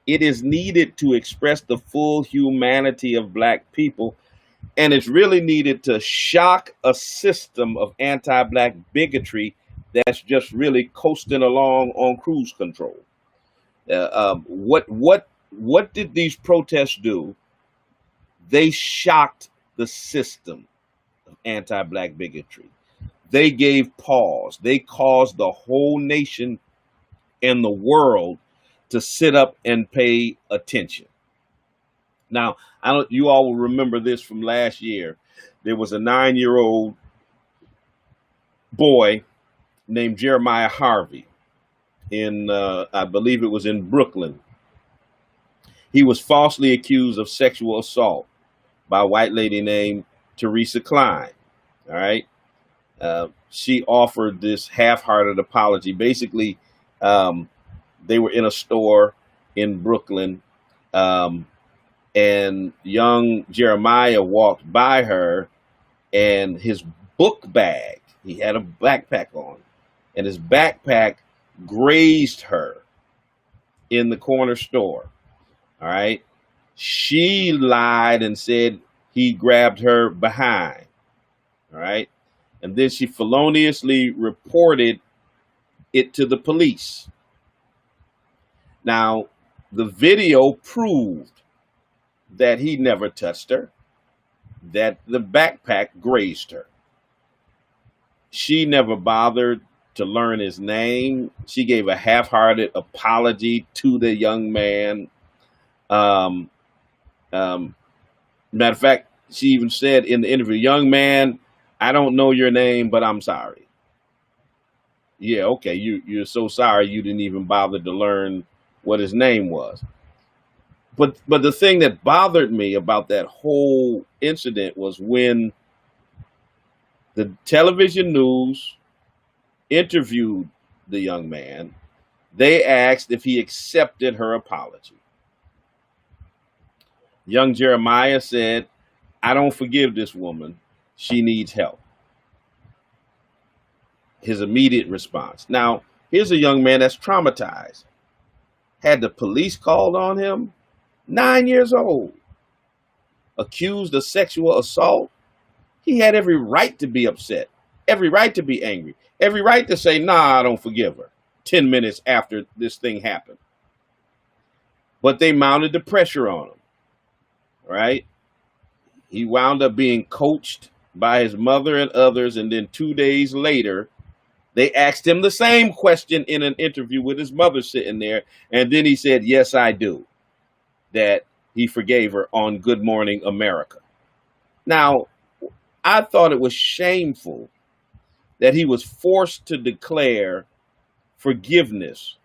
It is needed to express the full humanity of black people. And it's really needed to shock a system of anti-black bigotry that's just really coasting along on cruise control. What did these protests do? They shocked the system of anti-black bigotry. They gave pause. They caused the whole nation and the world to sit up and pay attention. Now, you all will remember this from last year. There was a 9-year-old boy named Jeremiah Harvey in, I believe it was in Brooklyn. He was falsely accused of sexual assault by a white lady named Teresa Klein. All right. She offered this half-hearted apology. Basically, they were in a store in Brooklyn, and young Jeremiah walked by her, and his book bag, he had a backpack on, and his backpack grazed her in the corner store. All right. She lied and said he grabbed her behind. All right. And then she feloniously reported it to the police. Now, the video proved that he never touched her, that the backpack grazed her. She never bothered to learn his name. She gave a half-hearted apology to the young man. Matter of fact, she even said in the interview, "Young man, I don't know your name, but I'm sorry." Yeah, okay, you're so sorry you didn't even bother to learn what his name was. But the thing that bothered me about that whole incident was when the television news interviewed the young man, they asked if he accepted her apology. Young Jeremiah said, "I don't forgive this woman. She needs help." His immediate response. Now, here's a young man that's traumatized. Had the police called on him, 9 years old, accused of sexual assault. He had every right to be upset, every right to be angry, every right to say, "Nah, I don't forgive her," 10 minutes after this thing happened. But they mounted the pressure on him, right? He wound up being coached by his mother and others, and then 2 days later, They asked him the same question in an interview with his mother sitting there, and then he said, "Yes, I do." That he forgave her on Good Morning America. Now, I thought it was shameful that he was forced to declare forgiveness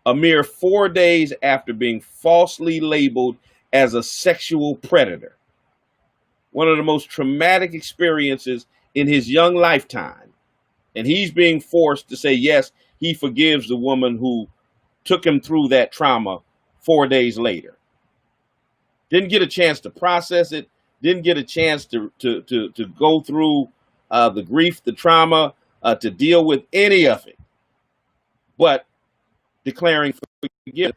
a mere 4 days after being falsely labeled as a sexual predator. One of the most traumatic experiences in his young lifetime. And he's being forced to say, yes, he forgives the woman who took him through that trauma 4 days later. Didn't get a chance to process it, didn't get a chance to go through the grief, the trauma, to deal with any of it, but declaring forgiveness.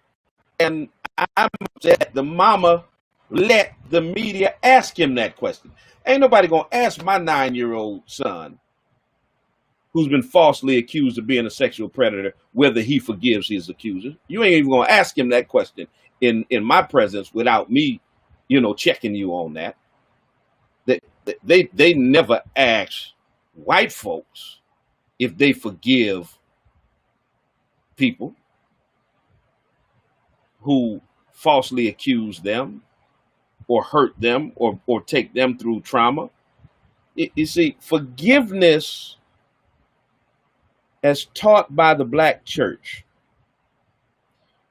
And I'm upset the mama let the media ask him that question. Ain't nobody gonna ask my 9-year-old son, who's been falsely accused of being a sexual predator, whether he forgives his accusers. You ain't even gonna ask him that question in my presence without me, checking you on that. They never ask white folks if they forgive people who falsely accuse them or hurt them or take them through trauma. You see, forgiveness as taught by the Black church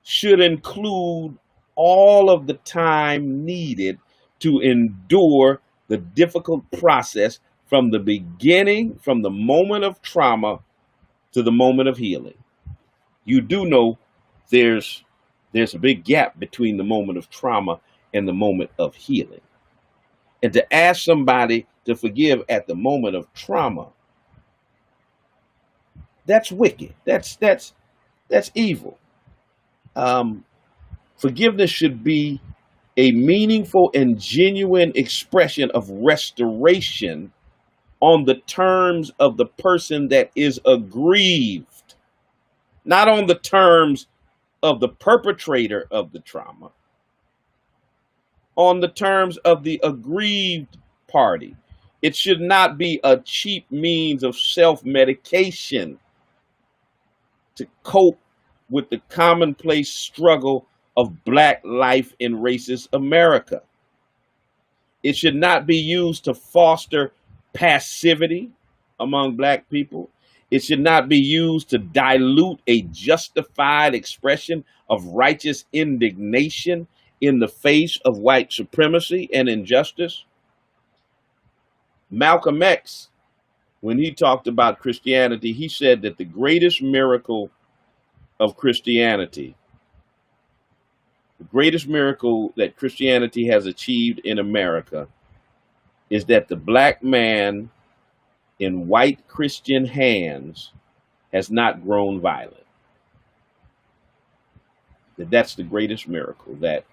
should include all of the time needed to endure the difficult process from the beginning, from the moment of trauma to the moment of healing. You do know there's a big gap between the moment of trauma and the moment of healing. And to ask somebody to forgive at the moment of trauma, that's wicked. That's evil. Forgiveness should be a meaningful and genuine expression of restoration on the terms of the person that is aggrieved, not on the terms of the perpetrator of the trauma, on the terms of the aggrieved party. It should not be a cheap means of self-medication to cope with the commonplace struggle of Black life in racist America. It should not be used to foster passivity among Black people. It should not be used to dilute a justified expression of righteous indignation in the face of white supremacy and injustice. Malcolm X, when he talked about Christianity, he said that the greatest miracle of Christianity, the greatest miracle that Christianity has achieved in America, is that the Black man in white Christian hands has not grown violent. That's the greatest miracle, that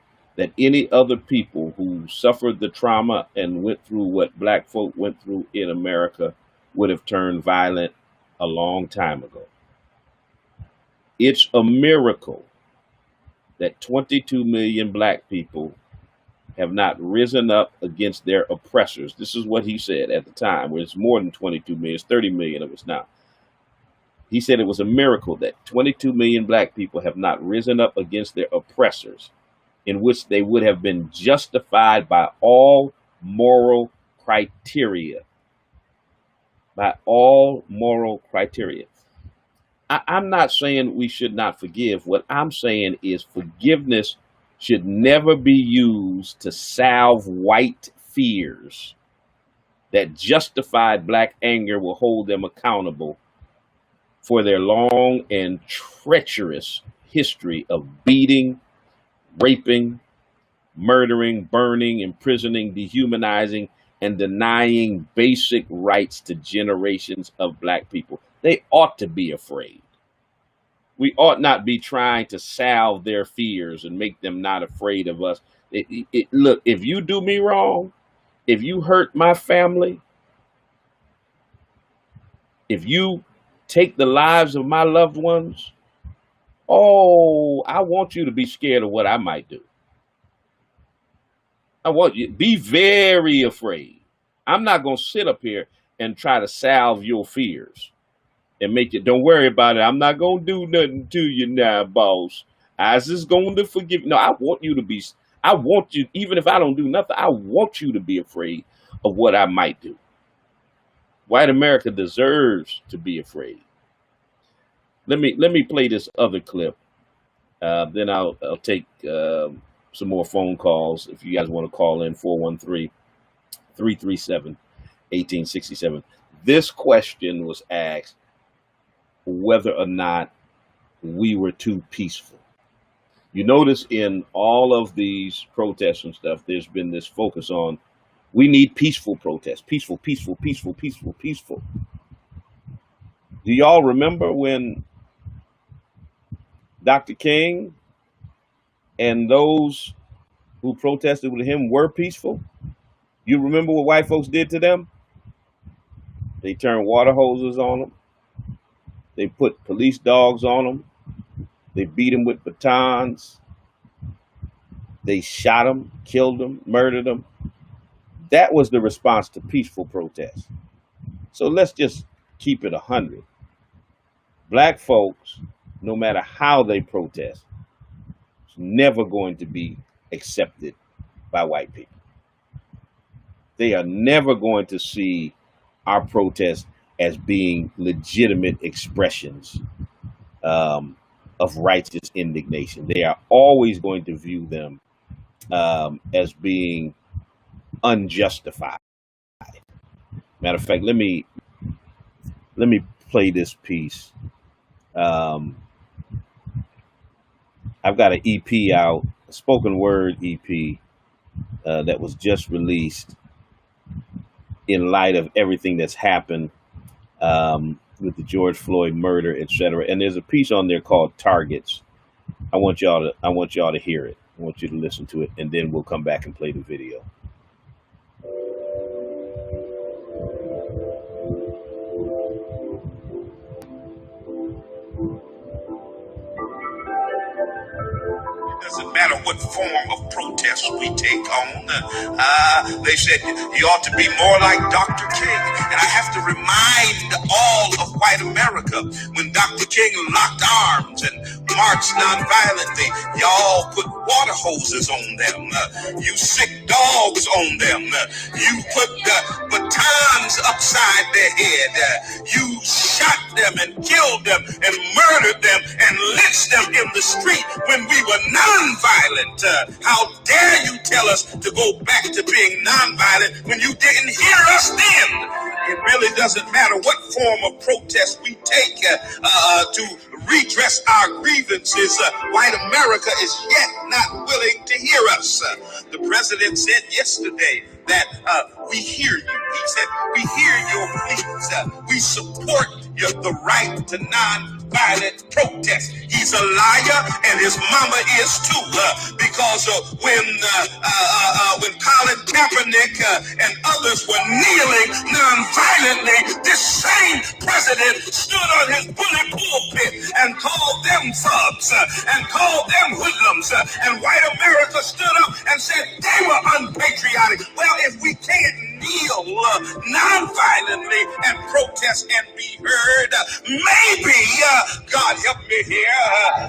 any other people who suffered the trauma and went through what Black folk went through in America would have turned violent a long time ago. It's a miracle that 22 million Black people have not risen up against their oppressors. This is what he said at the time, where it's more than 22 million, it's 30 million of us now. He said it was a miracle that 22 million Black people have not risen up against their oppressors, in which they would have been justified by all moral criteria. By all moral criteria. I'm not saying we should not forgive. What I'm saying is forgiveness should never be used to salve white fears that justified Black anger will hold them accountable for their long and treacherous history of beating, raping, murdering, burning, imprisoning, dehumanizing, and denying basic rights to generations of Black people. They ought to be afraid. We ought not be trying to salve their fears and make them not afraid of us. Look, if you do me wrong, if you hurt my family, if you take the lives of my loved ones, oh, I want you to be scared of what I might do. I want you to be very afraid. I'm not going to sit up here and try to salve your fears and make it. Don't worry about it. I'm not gonna do nothing to you now, boss. I just going to forgive. No, I want you to be. I want you, even if I don't do nothing. I want you to be afraid of what I might do. White America deserves to be afraid. Let me play this other clip. Then I'll take some more phone calls if you guys want to call in 413-337-1867. This question was asked whether or not we were too peaceful. You notice in all of these protests and stuff, there's been this focus on we need peaceful protests, peaceful, peaceful, peaceful, peaceful, peaceful. Do y'all remember when Dr. King and those who protested with him were peaceful? You remember what white folks did to them? They turned water hoses on them. They put police dogs on them. They beat them with batons. They shot them, killed them, murdered them. That was the response to peaceful protests. So let's just keep it 100. Black folks, no matter how they protest, it's never going to be accepted by white people. They are never going to see our protests as being legitimate expressions of righteous indignation. They are always going to view them as being unjustified. Matter of fact, let me play this piece. I've got an EP out, a spoken word EP that was just released in light of everything that's happened with the George Floyd murder, etc. And there's a piece on there called "Targets." I want y'all to hear it. I want you to listen to it, and then we'll come back and play the video. Doesn't matter what form of protest we take on. They said you ought to be more like Dr. King. And I have to remind all of white America, when Dr. King locked arms and marched nonviolently, y'all put water hoses on them. You sick dogs on them. You put batons upside their head. You shot them and killed them and murdered them and lynched them in the street when we were nonviolent. How dare you tell us to go back to being nonviolent when you didn't hear us then? It really doesn't matter what form of protest we take to redress our grievances. White America is yet not willing to hear us. The president said yesterday that we hear you. He said, we hear your pleas. We support the right to non-violent protest. He's a liar, and his mama is too. Because when Colin Kaepernick and others were kneeling non-violently, this same president stood on his bully pulpit and called them thugs and called them hoodlums. And white America stood up and said they were unpatriotic. Well, if we can't kneel non-violently and protest and be heard, maybe, God help me here,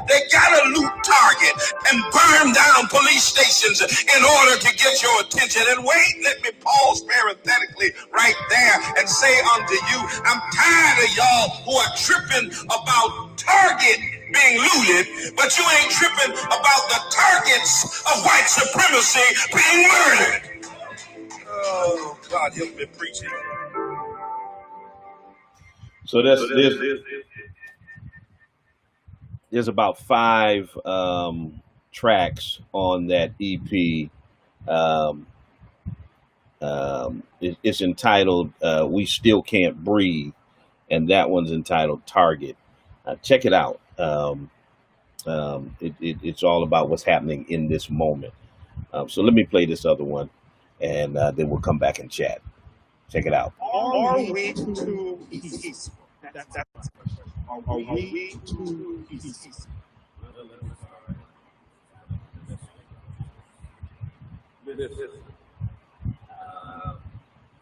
they gotta loot Target and burn down police stations in order to get your attention. And wait, let me pause parenthetically right there and say unto you, I'm tired of y'all who are tripping about Target being looted, but you ain't tripping about the targets of white supremacy being murdered. Oh, God, help me preaching. So there's about 5 tracks on that EP. It's entitled "We Still Can't Breathe," and that one's entitled "Target." Check it out. It's all about what's happening in this moment. So let me play this other one, and then we'll come back and chat. Check it out. Are we too peaceful? That's the question. Are we too peaceful?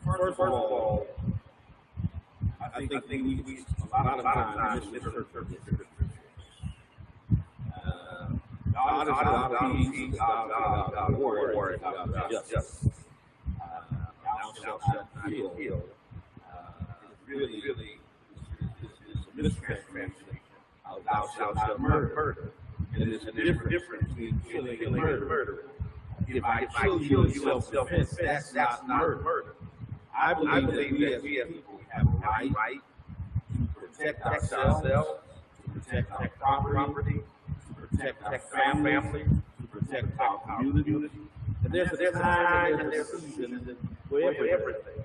First of all, I think we a lot of times misinterpret this. God is about peace, God is about war, it's about justice. Thou shalt not kill. It's really a mistranslation of thou shalt not murder. And there's a difference between killing and murder. If I kill you in self-defense, that's not murder. I believe that we as people have a right to protect ourselves, to protect our property, to protect our family, to protect our community. And there's a time and there's a season for everything.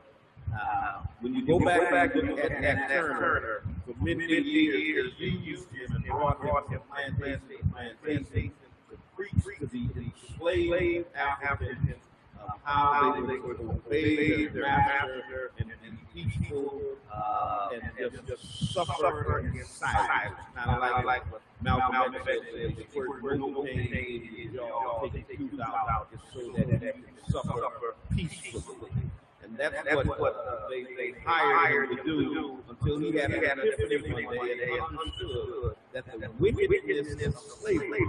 When you go back and look at that Turner, for many years, you used him and brought him plantation to preach to the enslaved Africans how they were to obey their master and be peaceful and just suffer in silence. Kind of like what Malcolm said, the word no pain, y'all take the tooth out just so that they can suffer peacefully. And that's what they hired him to do until he had an epiphany one day and they understood that the wickedness of slavery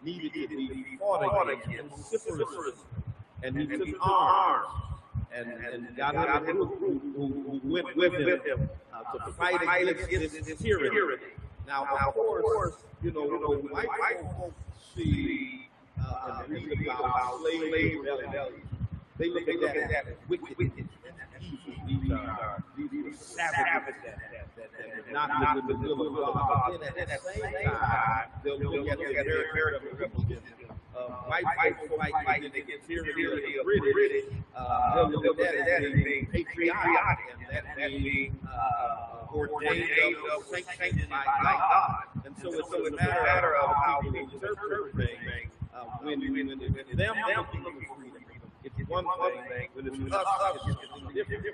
needed to be fought against vociferously. And he took arms and got out of the group who went with him to fight against this tyranny. Now, of course, when white folks see and read about slave rebellion, they look at that as wickedness and evil. These are savages that not with the will of God. But then at the same time, they'll look at the American Revolution. White folks fight against the tyranny of the British. They'll look at that as being patriotic and that being ordained of sanctioned by God. And so it's a matter of how people interpret things. When them looking for freedom, it's one thing. When it's us, it's different.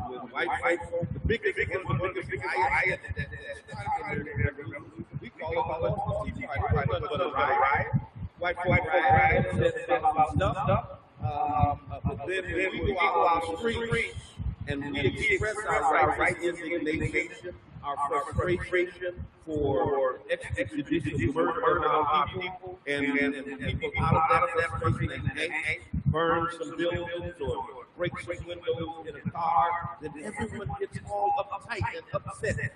With white folks, the biggest riot that we call it the Tea Party, but a riot. White folks riot and stuff. But then when we go out on the street and we express our righteous indignation, our frustration for extrajudicial murder of our people, and people out of that frustration and burn some buildings or break some windows in a car, then everyone gets all uptight and upset.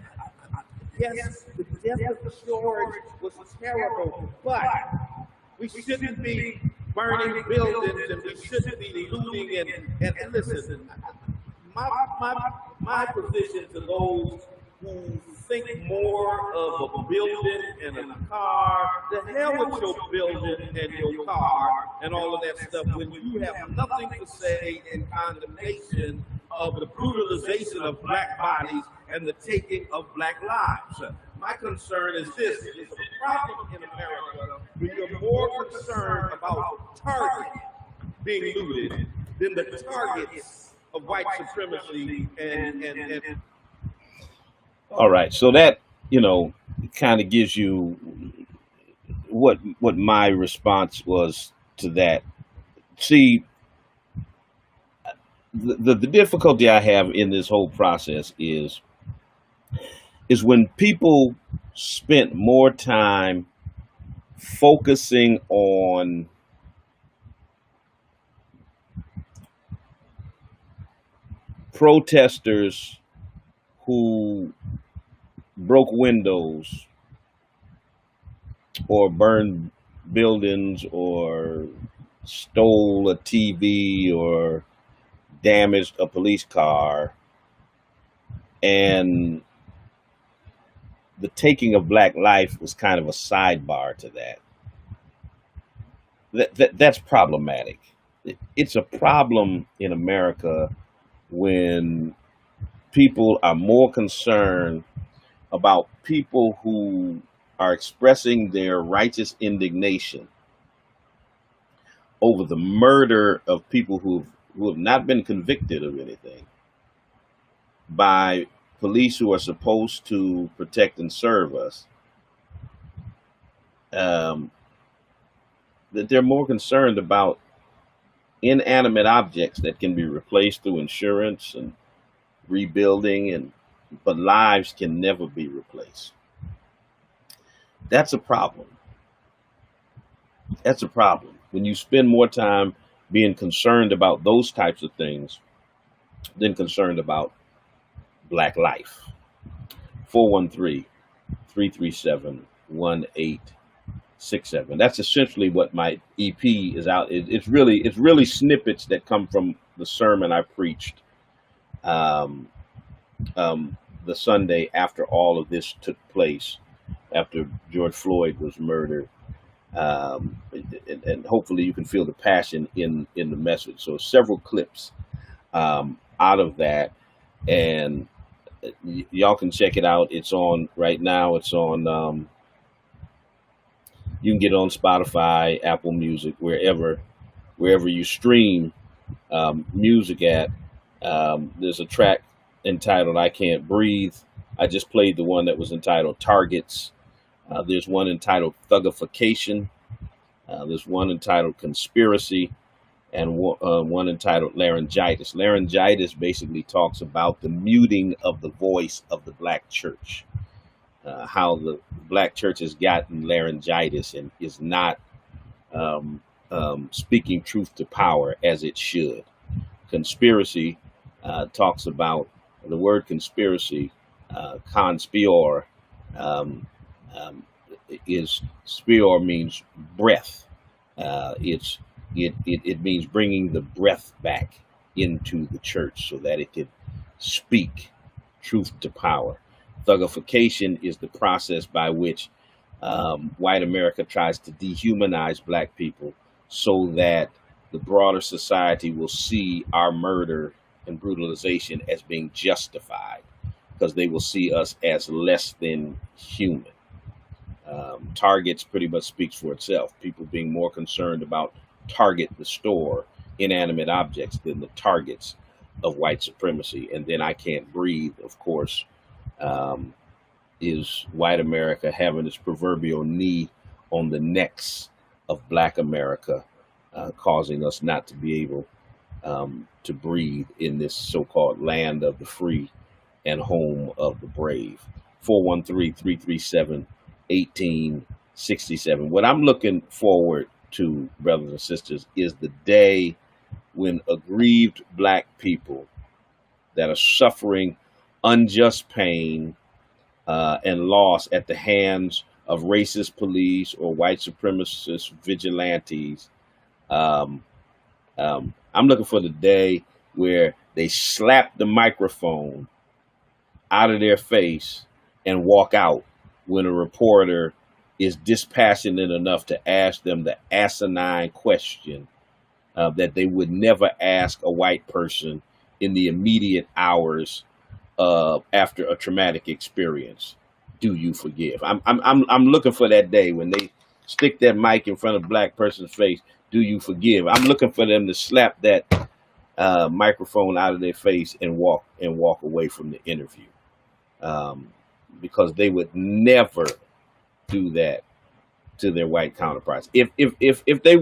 Yes, the death of George was terrible, but we shouldn't be burning buildings and we shouldn't be looting and listen. My position to those who think more of a building and a car, the hell with your building and your car and all of that stuff when you have nothing to say in condemnation of the brutalization of black bodies and the taking of black lives. My concern is this: it's a problem in America when you're more concerned about Target being looted than the targets of white supremacy and All right, so that kind of gives you what my response was to that. See, the difficulty I have in this whole process is when people spent more time focusing on protesters who broke windows or burned buildings or stole a TV or damaged a police car, and the taking of black life was kind of a sidebar to that. That's problematic. It's a problem in America when people are more concerned about people who are expressing their righteous indignation over the murder of people who have not been convicted of anything by police who are supposed to protect and serve us, that they're more concerned about inanimate objects that can be replaced through insurance and rebuilding and but lives can never be replaced. That's a problem. That's a problem. When you spend more time being concerned about those types of things than concerned about black life. 413-337-1867. That's essentially what my EP is out. It's really snippets that come from the sermon I preached um, the Sunday after all of this took place, after George Floyd was murdered. And hopefully you can feel the passion in the message. So several clips out of that, and y'all can check it out. It's on right now. It's on. You can get it on Spotify, Apple Music, wherever you stream music at. There's a track entitled "I Can't Breathe." I just played the one that was entitled "Targets." There's one entitled "Thugification." There's one entitled "Conspiracy," and one entitled "Laryngitis." Laryngitis basically talks about the muting of the voice of the black church, how the black church has gotten laryngitis and is not speaking truth to power as it should. Conspiracy talks about the word conspiracy, conspior, um, um, is spior means breath. It means bringing the breath back into the church so that it can speak truth to power. Thugification is the process by which white America tries to dehumanize black people so that the broader society will see our murder and brutalization as being justified because they will see us as less than human. Targets pretty much speaks for itself. People being more concerned about Target, the store, inanimate objects than the targets of white supremacy. And then I Can't Breathe, of course, um, is white America having its proverbial knee on the necks of black America, causing us not to be able to breathe in this so-called land of the free and home of the brave. 413-337-1867. What I'm looking forward to, brothers and sisters, is the day when aggrieved black people that are suffering unjust pain and loss at the hands of racist police or white supremacist vigilantes. Um, I'm looking for the day where they slap the microphone out of their face and walk out when a reporter is dispassionate enough to ask them the asinine question that they would never ask a white person in the immediate hours after a traumatic experience. Do you forgive? I'm looking for that day when they stick that mic in front of a black person's face. Do you forgive? I'm looking for them to slap that microphone out of their face and walk away from the interview, because they would never do that to their white counterparts. If they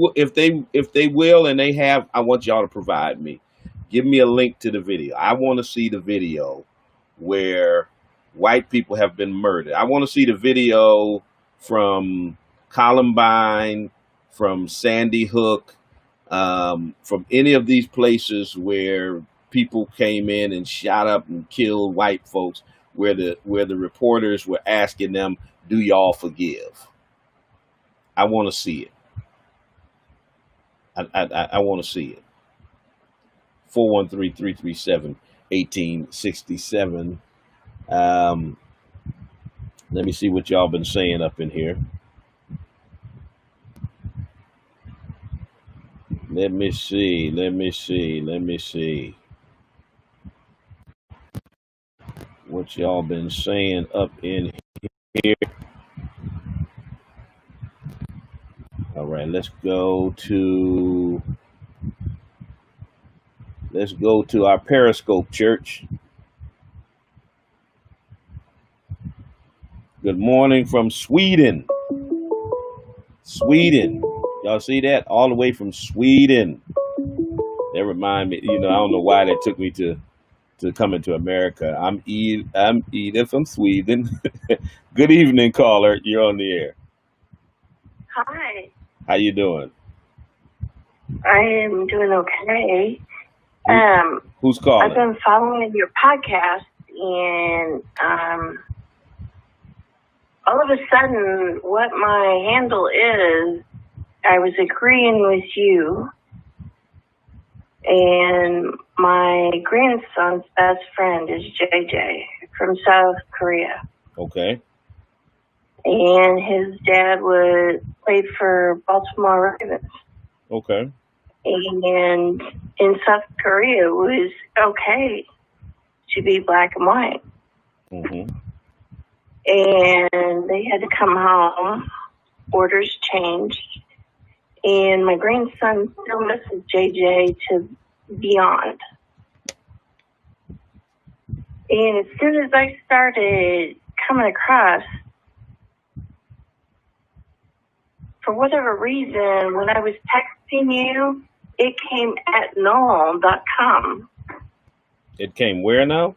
will and they have, I want y'all to provide me. Give me a link to the video. I want to see the video where white people have been murdered. I want to see the video from Columbine, from Sandy Hook, from any of these places where people came in and shot up and killed white folks, where the reporters were asking them, "Do y'all forgive?" I want to see it. I want to see it. 413-337-1867. Let me see what y'all been saying up in here. Let me see. What y'all been saying up in here. All right, let's go to our Periscope church. Good morning from Sweden. Sweden. Y'all see that? All the way from Sweden. That remind me, I don't know why that took me to to coming to America. I'm Edith from Sweden. Good evening, caller. You're on the air. Hi, How you doing? I am doing okay. Who's I've calling? been following your podcast, and all of a sudden, what my handle is, I was agreeing with you, and my grandson's best friend is JJ from South Korea. Okay. And his dad played for Baltimore Ravens. Okay. And in South Korea, it was okay to be black and white. Mm-hmm. And they had to come home. Orders changed. And my grandson still misses JJ to beyond. And as soon as I started coming across, for whatever reason, when I was texting you, it came at null.com. It came where now?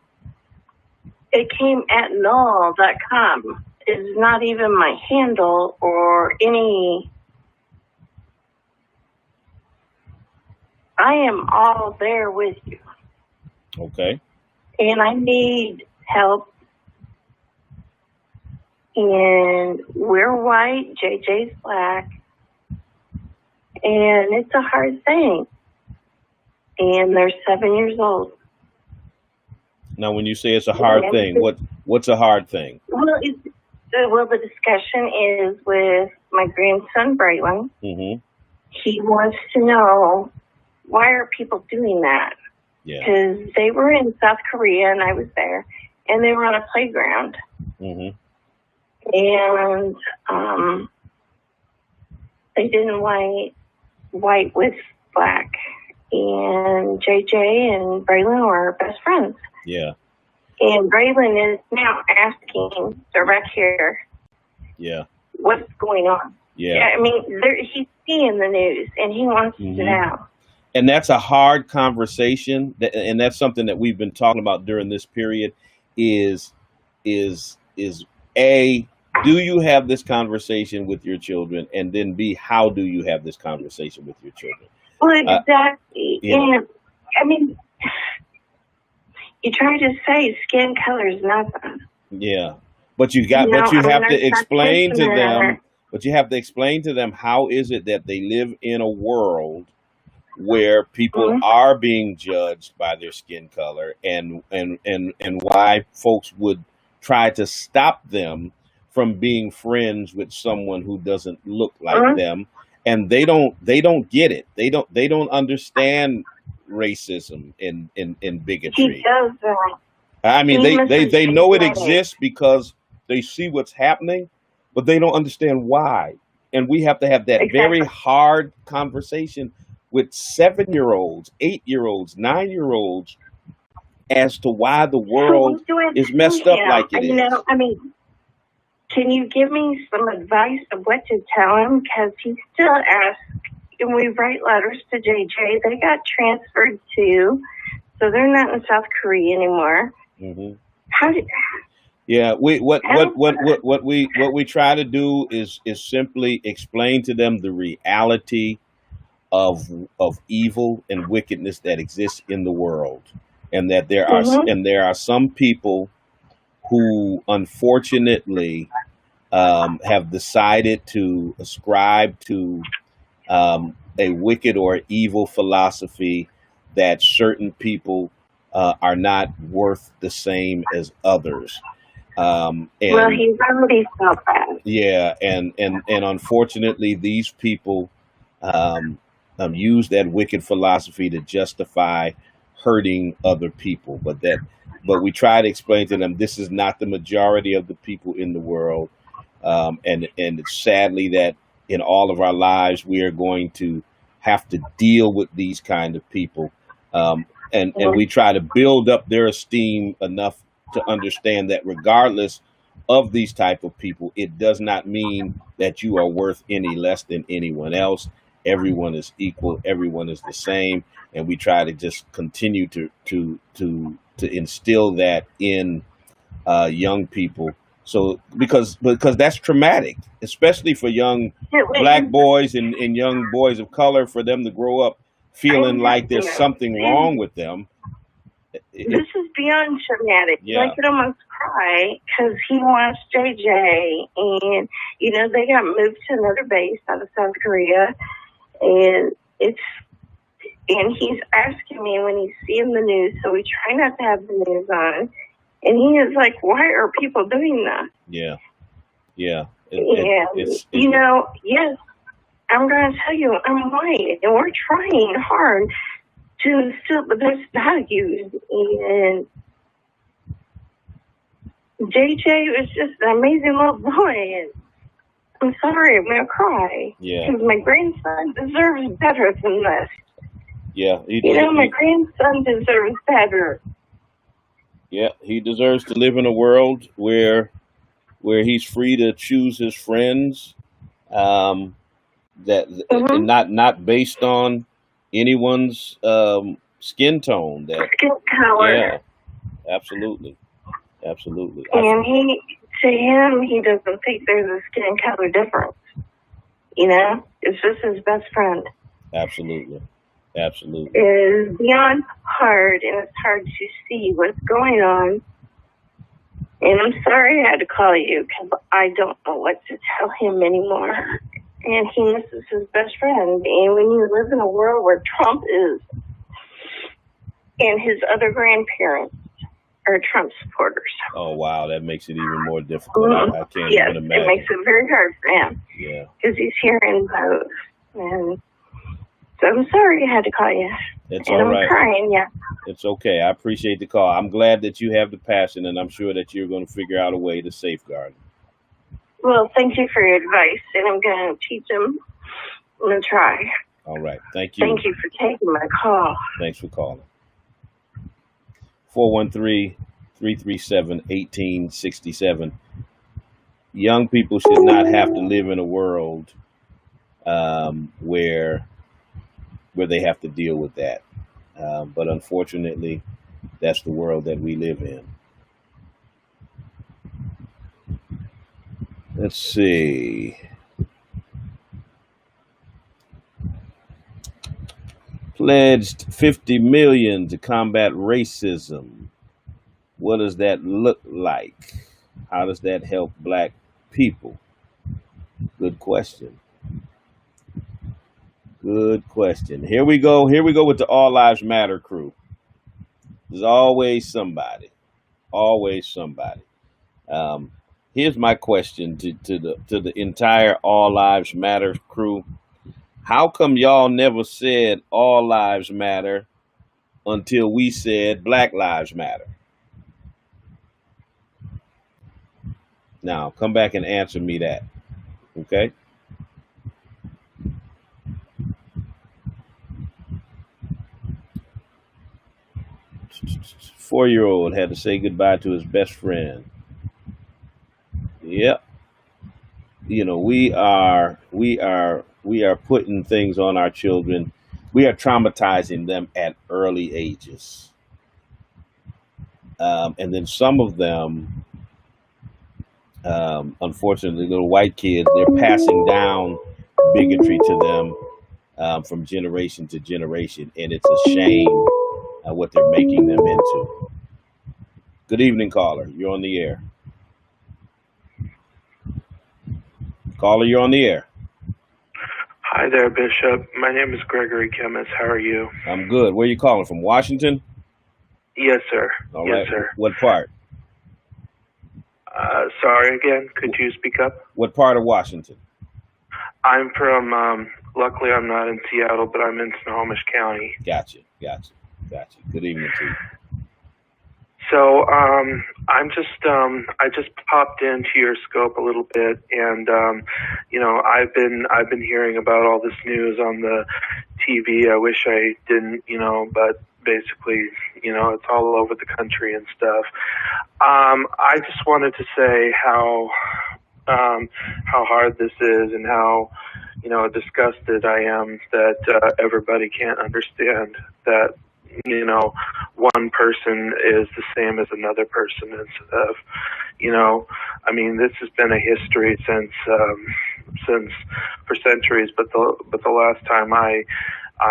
It came at null.com. It's not even my handle or any. I am all there with you. Okay. And I need help. And we're white, JJ's black. And it's a hard thing. And they're 7 years old. Now, when you say it's a hard thing, what's a hard thing? Well, the discussion is with my grandson, Braylon. Mm-hmm. He wants to know, why are people doing that? Yeah. Because they were in South Korea, and I was there, and they were on a playground. Mm-hmm. And they didn't white with black. And JJ and Braylon were best friends. Yeah. And Braylon is now asking direct here, Yeah. what's going on? Yeah. I mean, he's seeing the news, and he wants to know. And that's a hard conversation, and that's something that we've been talking about during this period. Is A, do you have this conversation with your children, and then B, how do you have this conversation with your children? Well, exactly. And I mean, you try to say skin color is nothing. Yeah, but you have to explain to them. But you have to explain to them, how is it that they live in a world where people are being judged by their skin color, and why folks would try to stop them from being friends with someone who doesn't look like them, and they don't get it. They don't understand racism and bigotry. He does that. I mean, they know it exists because they see what's happening, but they don't understand why. And we have to have that very hard conversation with 7-year-olds, 8-year-olds, 9-year-olds as to why the world is messed up like it is. I mean, can you give me some advice of what to tell him? Because he still asks, and we write letters to JJ. They got transferred too, so they're not in South Korea anymore. Mm-hmm. What we try to do is simply explain to them the reality of evil and wickedness that exists in the world, and that there are some people who unfortunately have decided to ascribe to a wicked or evil philosophy that certain people are not worth the same as others. Well, he already felt that. Yeah, and unfortunately, these people use that wicked philosophy to justify hurting other people. But we try to explain to them this is not the majority of the people in the world, and it's sadly that in all of our lives we are going to have to deal with these kind of people, and we try to build up their esteem enough to understand that regardless of these type of people, it does not mean that you are worth any less than anyone else. Everyone is equal. Everyone is the same. And we try to just continue to to instill that in young people. So because that's traumatic, especially for young black boys and young boys of color, for them to grow up feeling like there's something wrong with them. This is beyond traumatic. Yeah. I could almost cry because he wants JJ, and they got moved to another base out of South Korea, and he's asking me when he's seeing the news. So we try not to have the news on, and he is like, "Why are people doing that?" Yeah, yeah. Yes, I'm going to tell you, I'm white, and we're trying hard to instill the best values. And JJ was just an amazing little boy. And I'm sorry, I'm going to cry. Yeah. Because my grandson deserves better than this. Yeah. My grandson deserves better. Yeah, he deserves to live in a world where he's free to choose his friends, and not based on anyone's skin tone. Skin color. Yeah, absolutely. And he doesn't think there's a skin color difference. It's just his best friend. Absolutely. It is beyond hard, and it's hard to see what's going on. And I'm sorry I had to call you because I don't know what to tell him anymore. And he misses his best friend. And when you live in a world where Trump is and his other grandparents are Trump supporters. Oh, wow. That makes it even more difficult. I can't even imagine. It makes it very hard for him. Yeah. Because he's hearing both. And so I'm sorry I had to call you. It's all right. I'm crying, yeah. It's okay. I appreciate the call. I'm glad that you have the passion, and I'm sure that you're going to figure out a way to safeguard it. Well, thank you for your advice, and I'm going to teach him. I'm going to try. All right. Thank you. Thank you for taking my call. Thanks for calling. 413-337-1867. Young people should not have to live in a world where they have to deal with that. But unfortunately, that's the world that we live in. Let's see. Pledged $50 million to combat racism. What does that look like? How does that help black people? Good question. Good question. Here we go with the All Lives Matter crew. There's always somebody. Always somebody. Here's my question to the entire All Lives Matter crew. How come y'all never said All Lives Matter until we said Black Lives Matter? Now, come back and answer me that. Okay? Four-year-old had to say goodbye to his best friend. Yep. We are putting things on our children. We are traumatizing them at early ages. And then some of them, unfortunately, little white kids, they're passing down bigotry to them from generation to generation. And it's a shame what they're making them into. Good evening, caller. You're on the air. Caller, you're on the air. Hi there, Bishop. My name is Gregory Kemmis. How are you? I'm good. Where are you calling from? Washington? Yes, sir. All yes, right. sir. What part? Sorry again. Could you speak up? What part of Washington? I'm from, luckily I'm not in Seattle, but I'm in Snohomish County. Gotcha. Good evening to you. So, I just popped into your scope a little bit, and I've been hearing about all this news on the TV. I wish I didn't, but basically, it's all over the country and stuff. I just wanted to say how hard this is, and how disgusted I am that everybody can't understand that one person is the same as another person instead of, I mean, this has been a history since for centuries, but the last time I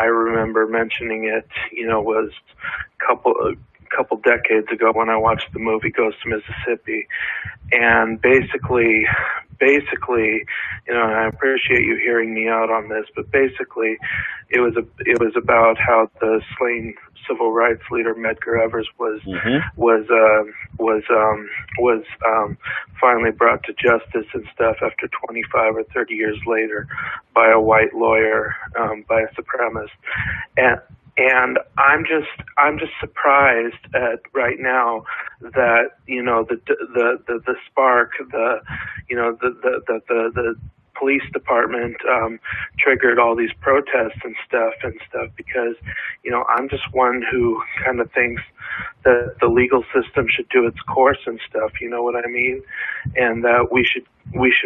remember mentioning it, was a couple decades ago when I watched the movie Ghost of Mississippi, and basically, and I appreciate you hearing me out on this, but basically, it was about how the slain civil rights leader Medgar Evers was finally brought to justice and stuff after 25 or 30 years later by a white lawyer, by a supremacist, and I'm just surprised at right now that the spark, the police department triggered all these protests and stuff because I'm just one who kind of thinks that the legal system should do its course and stuff, you know what I mean, and that we should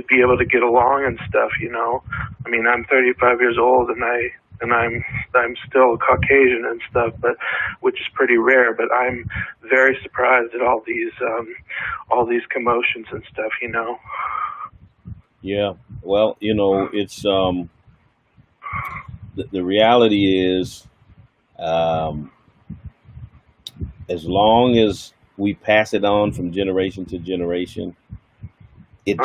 be able to get along and stuff, I mean, I'm 35 years old and I'm still Caucasian and stuff, but which is pretty rare. But I'm very surprised at all these commotions and stuff. Yeah. Well, it's the reality is, as long as we pass it on from generation to generation, it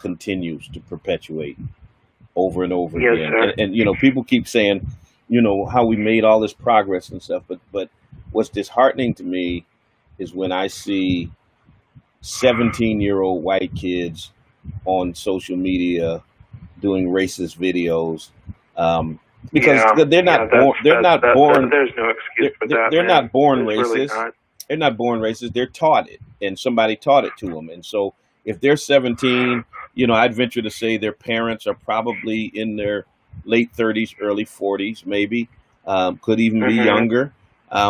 continues to perpetuate over and over Yes, again. sir. And people keep saying, how we made all this progress and stuff. But what's disheartening to me is when I see 17-year-old white kids on social media doing racist videos, because they're not born. They're not born. There's no excuse for that. They're not born There's racist. really not. They're not born racist. They're taught it, and somebody taught it to them. And so, if they're 17, I'd venture to say their parents are probably in their late 30s, early 40s, maybe, could even be younger,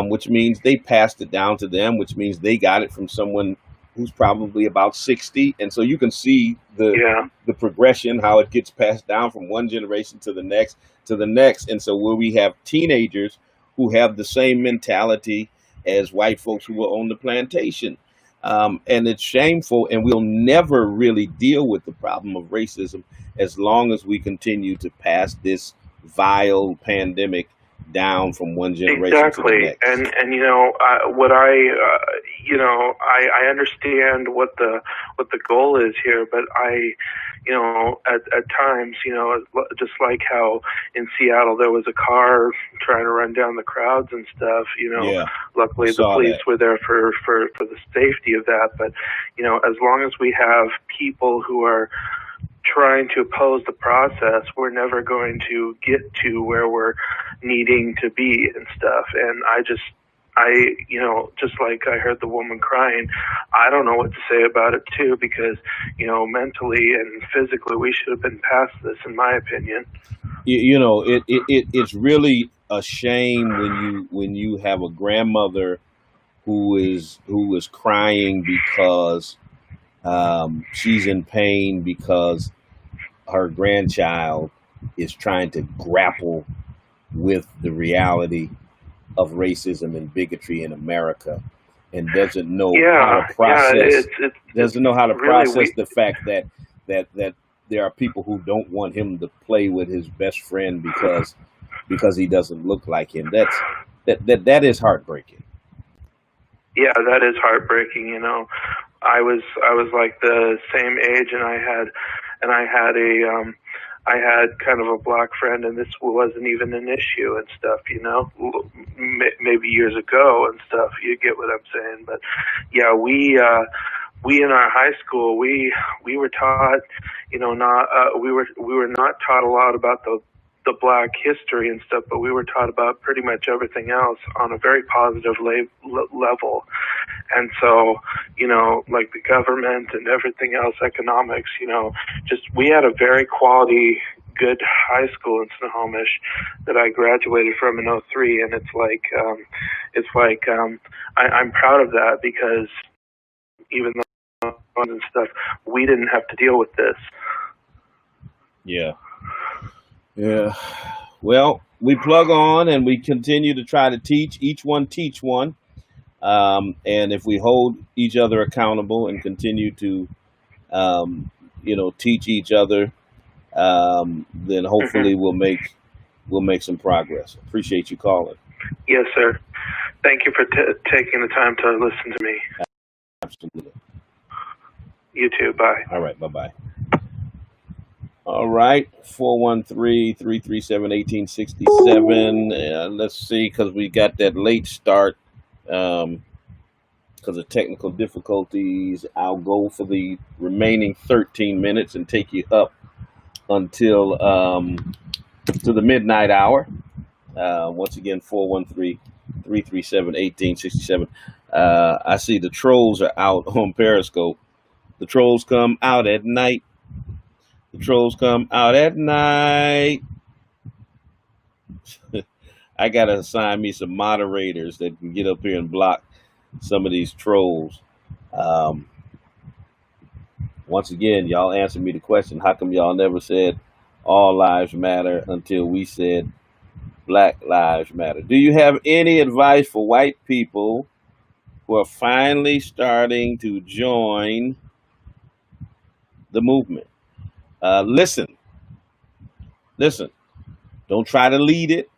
which means they passed it down to them, which means they got it from someone who's probably about 60. And so you can see the progression, how it gets passed down from one generation to the next, And so where we have teenagers who have the same mentality as white folks who were on the plantation. And it's shameful, and we'll never really deal with the problem of racism as long as we continue to pass this vile pandemic down from one generation to the next. And I understand what the goal is here, but at times, just like how in Seattle there was a car trying to run down the crowds and stuff, luckily the police were there for the safety of that. But, as long as we have people who are trying to oppose the process, we're never going to get to where we're needing to be and stuff. And just like I heard the woman crying, I don't know what to say about it too, because, mentally and physically we should have been past this, in my opinion. It's really a shame when you have a grandmother who is crying because she's in pain because her grandchild is trying to grapple with the reality of racism and bigotry in America, and doesn't know how to process. Doesn't know how to process the fact that there are people who don't want him to play with his best friend because he doesn't look like him. That is heartbreaking. Yeah, that is heartbreaking. I was like the same age, and I had kind of a black friend, and this wasn't even an issue and stuff, maybe years ago and stuff. You get what I'm saying? But yeah, we in our high school, we were taught, we were not taught a lot about the black history and stuff, but we were taught about pretty much everything else on a very positive level. And so, like the government and everything else, economics, we had a very quality, good high school in Snohomish that I graduated from in 2003. And I'm proud of that, because even though and stuff, we didn't have to deal with this. Yeah. Yeah. Well, we plug on and we continue to try to teach one. And if we hold each other accountable and continue to, teach each other, then hopefully we'll make some progress. Appreciate you calling. Yes, sir. Thank you for taking the time to listen to me. Absolutely. You too. Bye. All right. Bye-bye. All right. 413-337-1867. Let's see, because we got that late start because of technical difficulties. I'll go for the remaining 13 minutes and take you up until to the midnight hour. Once again, 413-337-1867. I see the trolls are out on Periscope. The trolls come out at night. The trolls come out at night. I got to assign me some moderators that can get up here and block some of these trolls. Once again, y'all answer me the question, how come y'all never said all lives matter until we said Black Lives Matter? Do you have any advice for white people who are finally starting to join the movement? Listen. Don't try to lead it.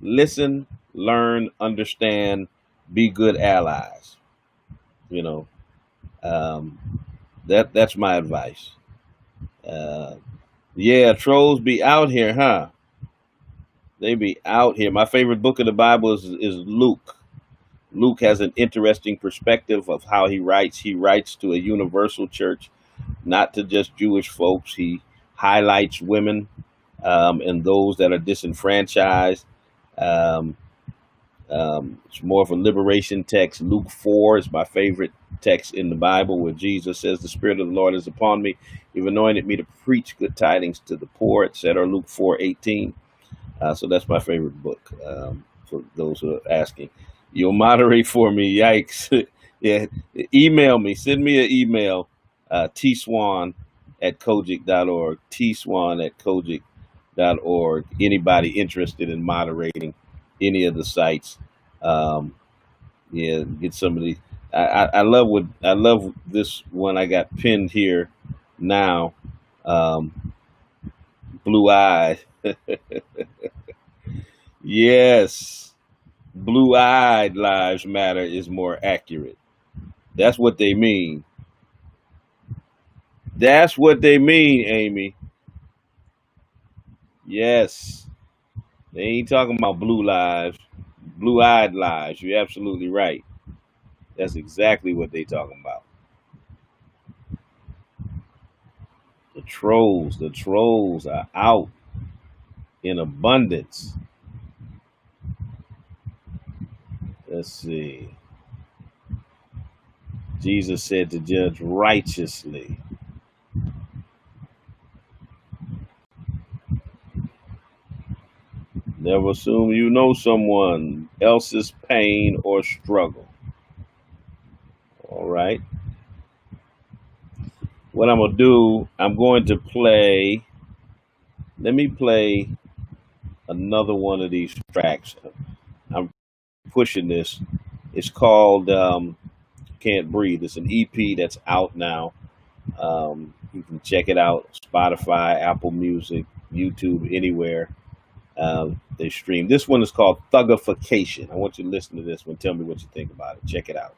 Listen, learn, understand, be good allies. That's my advice. Yeah, trolls be out here, huh? They be out here. My favorite book of the Bible is Luke. Luke has an interesting perspective of how he writes. He writes to a universal church, not to just Jewish folks. He highlights women and those that are disenfranchised. It's more of a liberation text. Luke 4 is my favorite text in the Bible, where Jesus says, "The Spirit of the Lord is upon me. You've anointed me to preach good tidings to the poor," etc. Luke 4:18. So that's my favorite book, for those who are asking. You'll moderate for me. Yikes. Yeah. Email me. Send me an email. tswan@kojic.org. tswan@kojic.org. Anybody interested in moderating any of the sites? Get some of these. I love this one I got pinned here now. Blue eyed. Yes. Blue-eyed lives matter is more accurate. That's what they mean. That's what they mean, Amy. Yes. They ain't talking about blue-eyed lives. You're absolutely right. That's exactly what they talking about. The trolls are out in abundance. Let's see. Jesus said to judge righteously. Never assume you know someone else's pain or struggle. All right. What I'm going to do, I'm going to play. Let me play another one of these tracks. I'm pushing this. It's called Can't Breathe. It's an EP that's out now. You can check it out. Spotify, Apple Music, YouTube, anywhere they stream. This one is called Thugification. I want you to listen to this one. Tell me what you think about it. Check it out.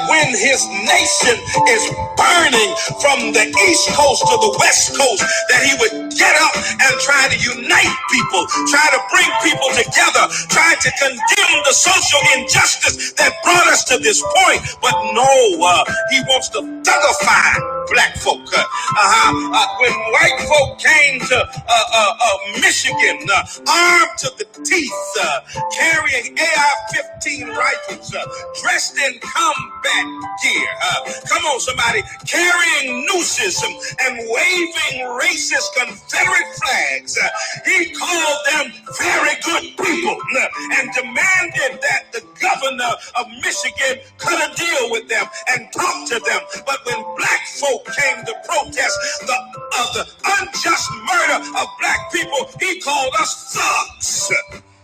When his nation is burning from the East Coast to the West Coast, that he would get up and try to unite people, try to bring people together, try to condemn the social injustice that brought us to this point. But no, he wants to thugify black folk. When white folk came to Michigan, armed to the teeth, carrying AR-15 rifles, dressed in combat gear. Come on, somebody, carrying nooses and waving racist Confederate flags. He called them very good people and demanded that the government Michigan cut a deal with them and talked to them. But when black folk came to protest the unjust murder of black people, he called us thugs.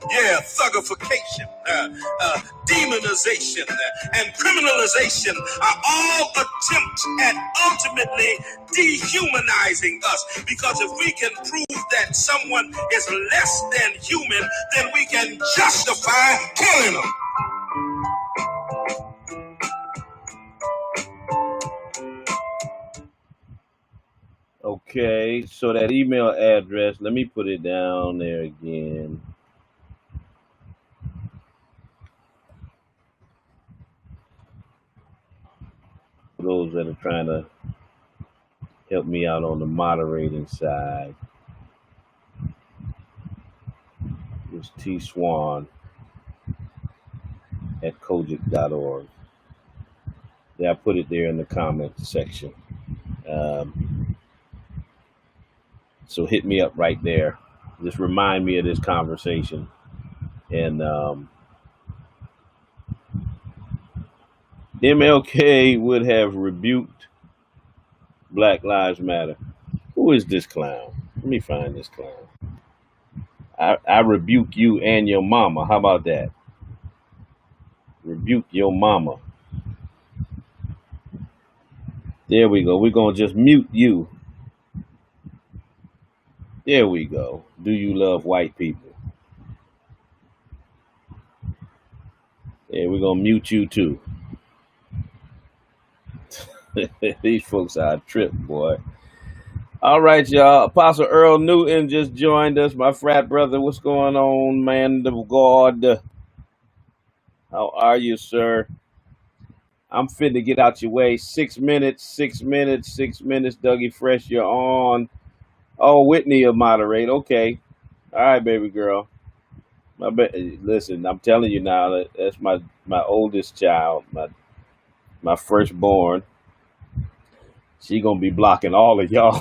Yeah, thugification, demonization, and criminalization are all attempts at ultimately dehumanizing us. Because if we can prove that someone is less than human, then we can justify killing them. Okay, so that email address, let me put it down there again. For those that are trying to help me out on the moderating side, it's tswan at kojic.org. Yeah, I put it there in the comment section. So hit me up right there. Just remind me of this conversation. And MLK would have rebuked Black Lives Matter. Who is this clown? Let me find this clown. I rebuke you and your mama. How about that? Rebuke your mama. There we go. We're going to just mute you. There we go. Do you love white people? Yeah, we're going to mute you too. These folks are a trip, boy. All right, y'all. Apostle Earl Newton just joined us. My frat brother. What's going on, man of God? How are you, sir? I'm fit to get out your way. 6 minutes, 6 minutes, 6 minutes. Dougie Fresh, you're on. Oh, Whitney will moderate. Okay. All right, baby girl. Listen, I'm telling you now, that's my oldest child, my firstborn. She gonna be blocking all of y'all.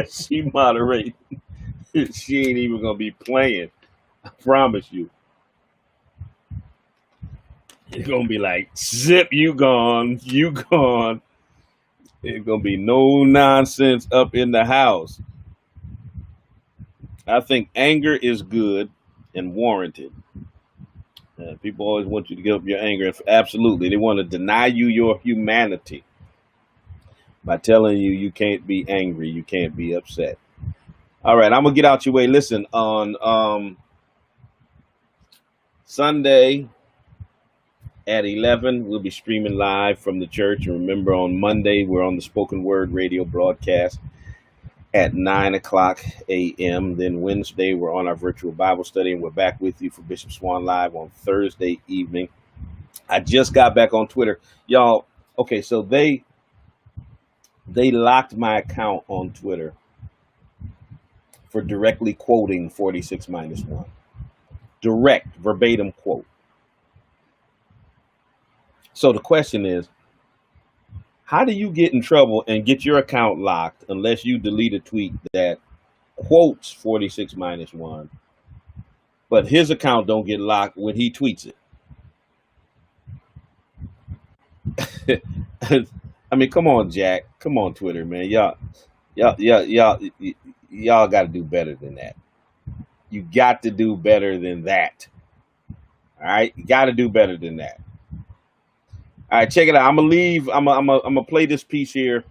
She moderate. She ain't even gonna be playing. I promise you. It's gonna be like, zip, you gone, you gone. It's gonna be no nonsense up in the house. I think anger is good and warranted. People always want you to give up your anger. Absolutely. They want to deny you your humanity by telling you you can't be angry, you can't be upset. All right, I'm going to get out your way. Listen, on Sunday at 11, we'll be streaming live from the church. And remember, on Monday, we're on the spoken word radio broadcast at 9:00 a.m. Then Wednesday, we're on our virtual Bible study, and we're back with you for Bishop Swan Live on Thursday evening. I just got back on Twitter. Y'all, okay, so they locked my account on Twitter for directly quoting 46-1. Direct, verbatim quote. So the question is, how do you get in trouble and get your account locked unless you delete a tweet that quotes 46-1, but his account don't get locked when he tweets it? I mean, come on, Jack. Come on, Twitter, man. Y'all got to do better than that. You got to do better than that. All right, you got to do better than that. All right, check it out. I'm gonna leave. I'm gonna play this piece here.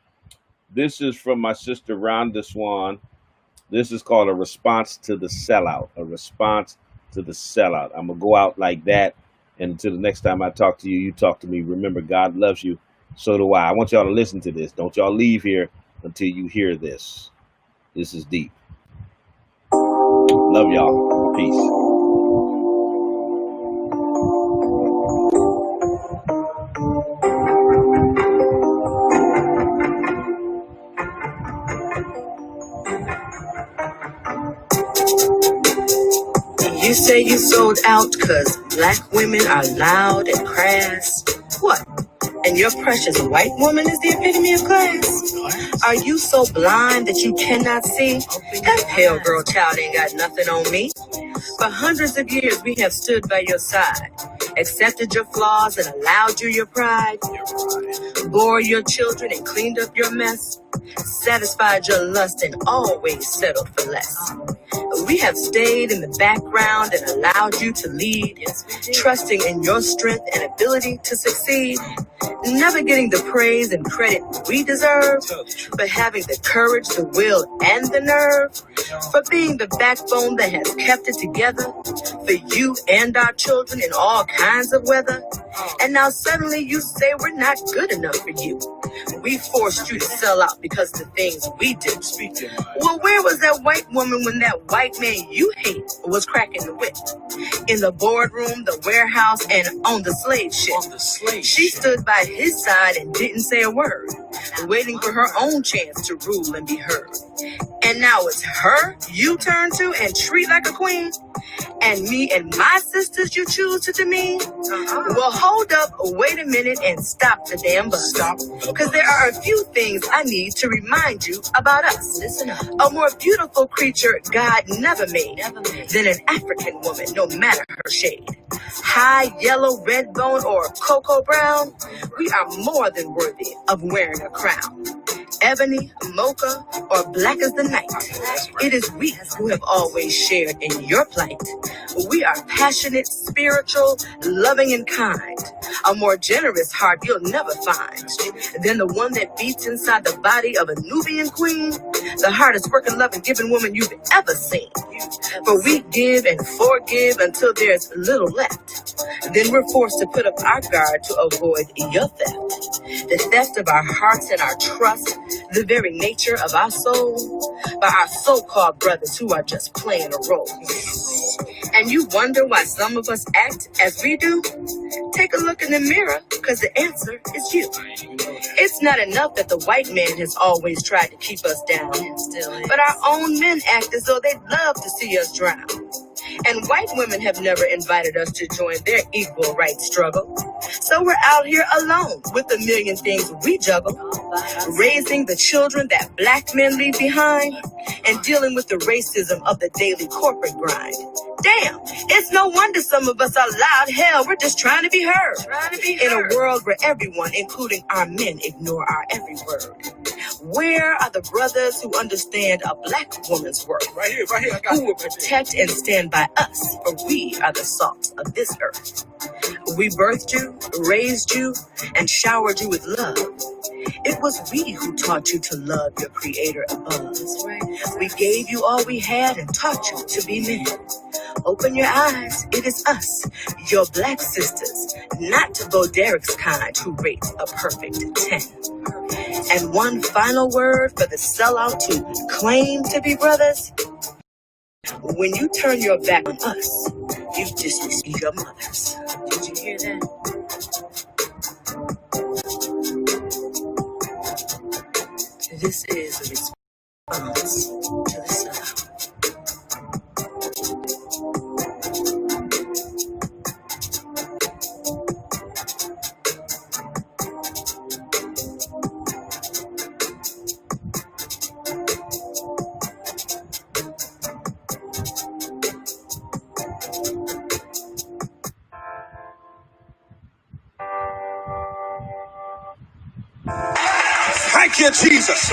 This is from my sister Rhonda Swan. This is called A Response to the Sellout. A Response to the Sellout. I'm gonna go out like that, and until the next time I talk to you, you talk to me. Remember, God loves you. So do I. I want y'all to listen to this. Don't y'all leave here until you hear this. This is deep. Love y'all. Peace. You say you sold out because black women are loud and crass. What? And your precious white woman is the epitome of class? Are you so blind that you cannot see? That pale girl child ain't got nothing on me. For hundreds of years we have stood by your side. accepted your flaws and allowed you your pride, bore your children and cleaned up your mess, satisfied your lust and always settled for less. We have stayed in the background and allowed you to lead, trusting in your strength and ability to succeed, never getting the praise and credit we deserve, but having the courage, the will, and the nerve, for being the backbone that has kept it together, for you and our children in all kinds of weather. And now suddenly you say we're not good enough for you. We forced you to sell out because of the things we did. Well, where was that white woman when that white man you hate was cracking the whip? In the boardroom, the warehouse, and on the slave ship. She stood by his side and didn't say a word, waiting for her own chance to rule and be heard. And now it's her you turn to and treat like a queen? And me and my sisters you choose to demean? Well, hold up, wait a minute, and stop the damn bus. Because there are a few things I need to remind you about us. Listen up. A more beautiful creature God never made than an African woman, no matter her shade. High, yellow, red bone, or cocoa brown, we are more than worthy of wearing a crown. Ebony, mocha, or black as the night. It is we who have always shared in your plight. We are passionate, spiritual, loving, and kind. A more generous heart you'll never find than the one that beats inside the body of a Nubian queen, the hardest working, loving, giving woman you've ever seen. For we give and forgive until there's little left. Then we're forced to put up our guard to avoid your theft. The theft of our hearts and our trust, the very nature of our soul, by our so-called brothers who are just playing a role. And you wonder why some of us act as we do? Take a look in the mirror, because the answer is you. It's not enough that the white man has always tried to keep us down, but our own men act as though they'd love to see us drown. And white women have never invited us to join their equal rights struggle. So we're out here alone with a million things we juggle, raising the children that black men leave behind, and dealing with the racism of the daily corporate grind. Damn, it's no wonder some of us are loud. Hell, we're just trying to be heard. In a world where everyone, including our men, ignore our every word. Where are the brothers who understand a black woman's worth? Right here, who will protect and stand by us, for we are the salt of this earth. We birthed you, raised you, and showered you with love. It was we who taught you to love your creator above. We gave you all we had and taught you to be men. Open your eyes, it is us, your black sisters, not Bo Derek's kind who rate a perfect 10. And one final word for the sellout who claim to be brothers. When you turn your back on us, you disrespect your mothers. Did you hear that? This is a response to the sellout. Thank you, Jesus.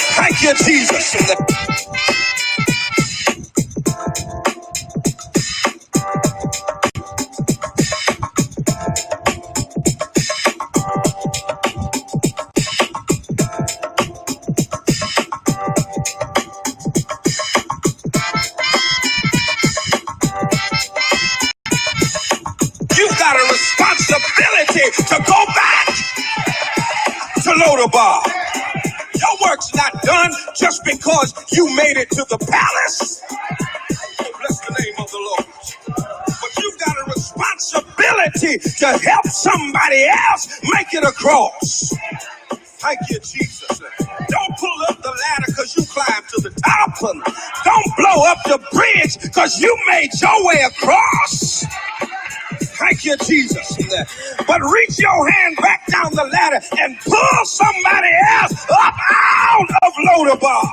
Thank you, Jesus. You've got a responsibility to go back to Lodabar. Your work's not done just because you made it to the palace. Oh, bless the name of the Lord. But you've got a responsibility to help somebody else make it across. Thank you, Jesus. Don't pull up the ladder because you climbed to the top. Don't blow blow up the bridge because you made your way across. Thank you, Jesus. But reach your hand back down the ladder and pull somebody else up out of Lodabar.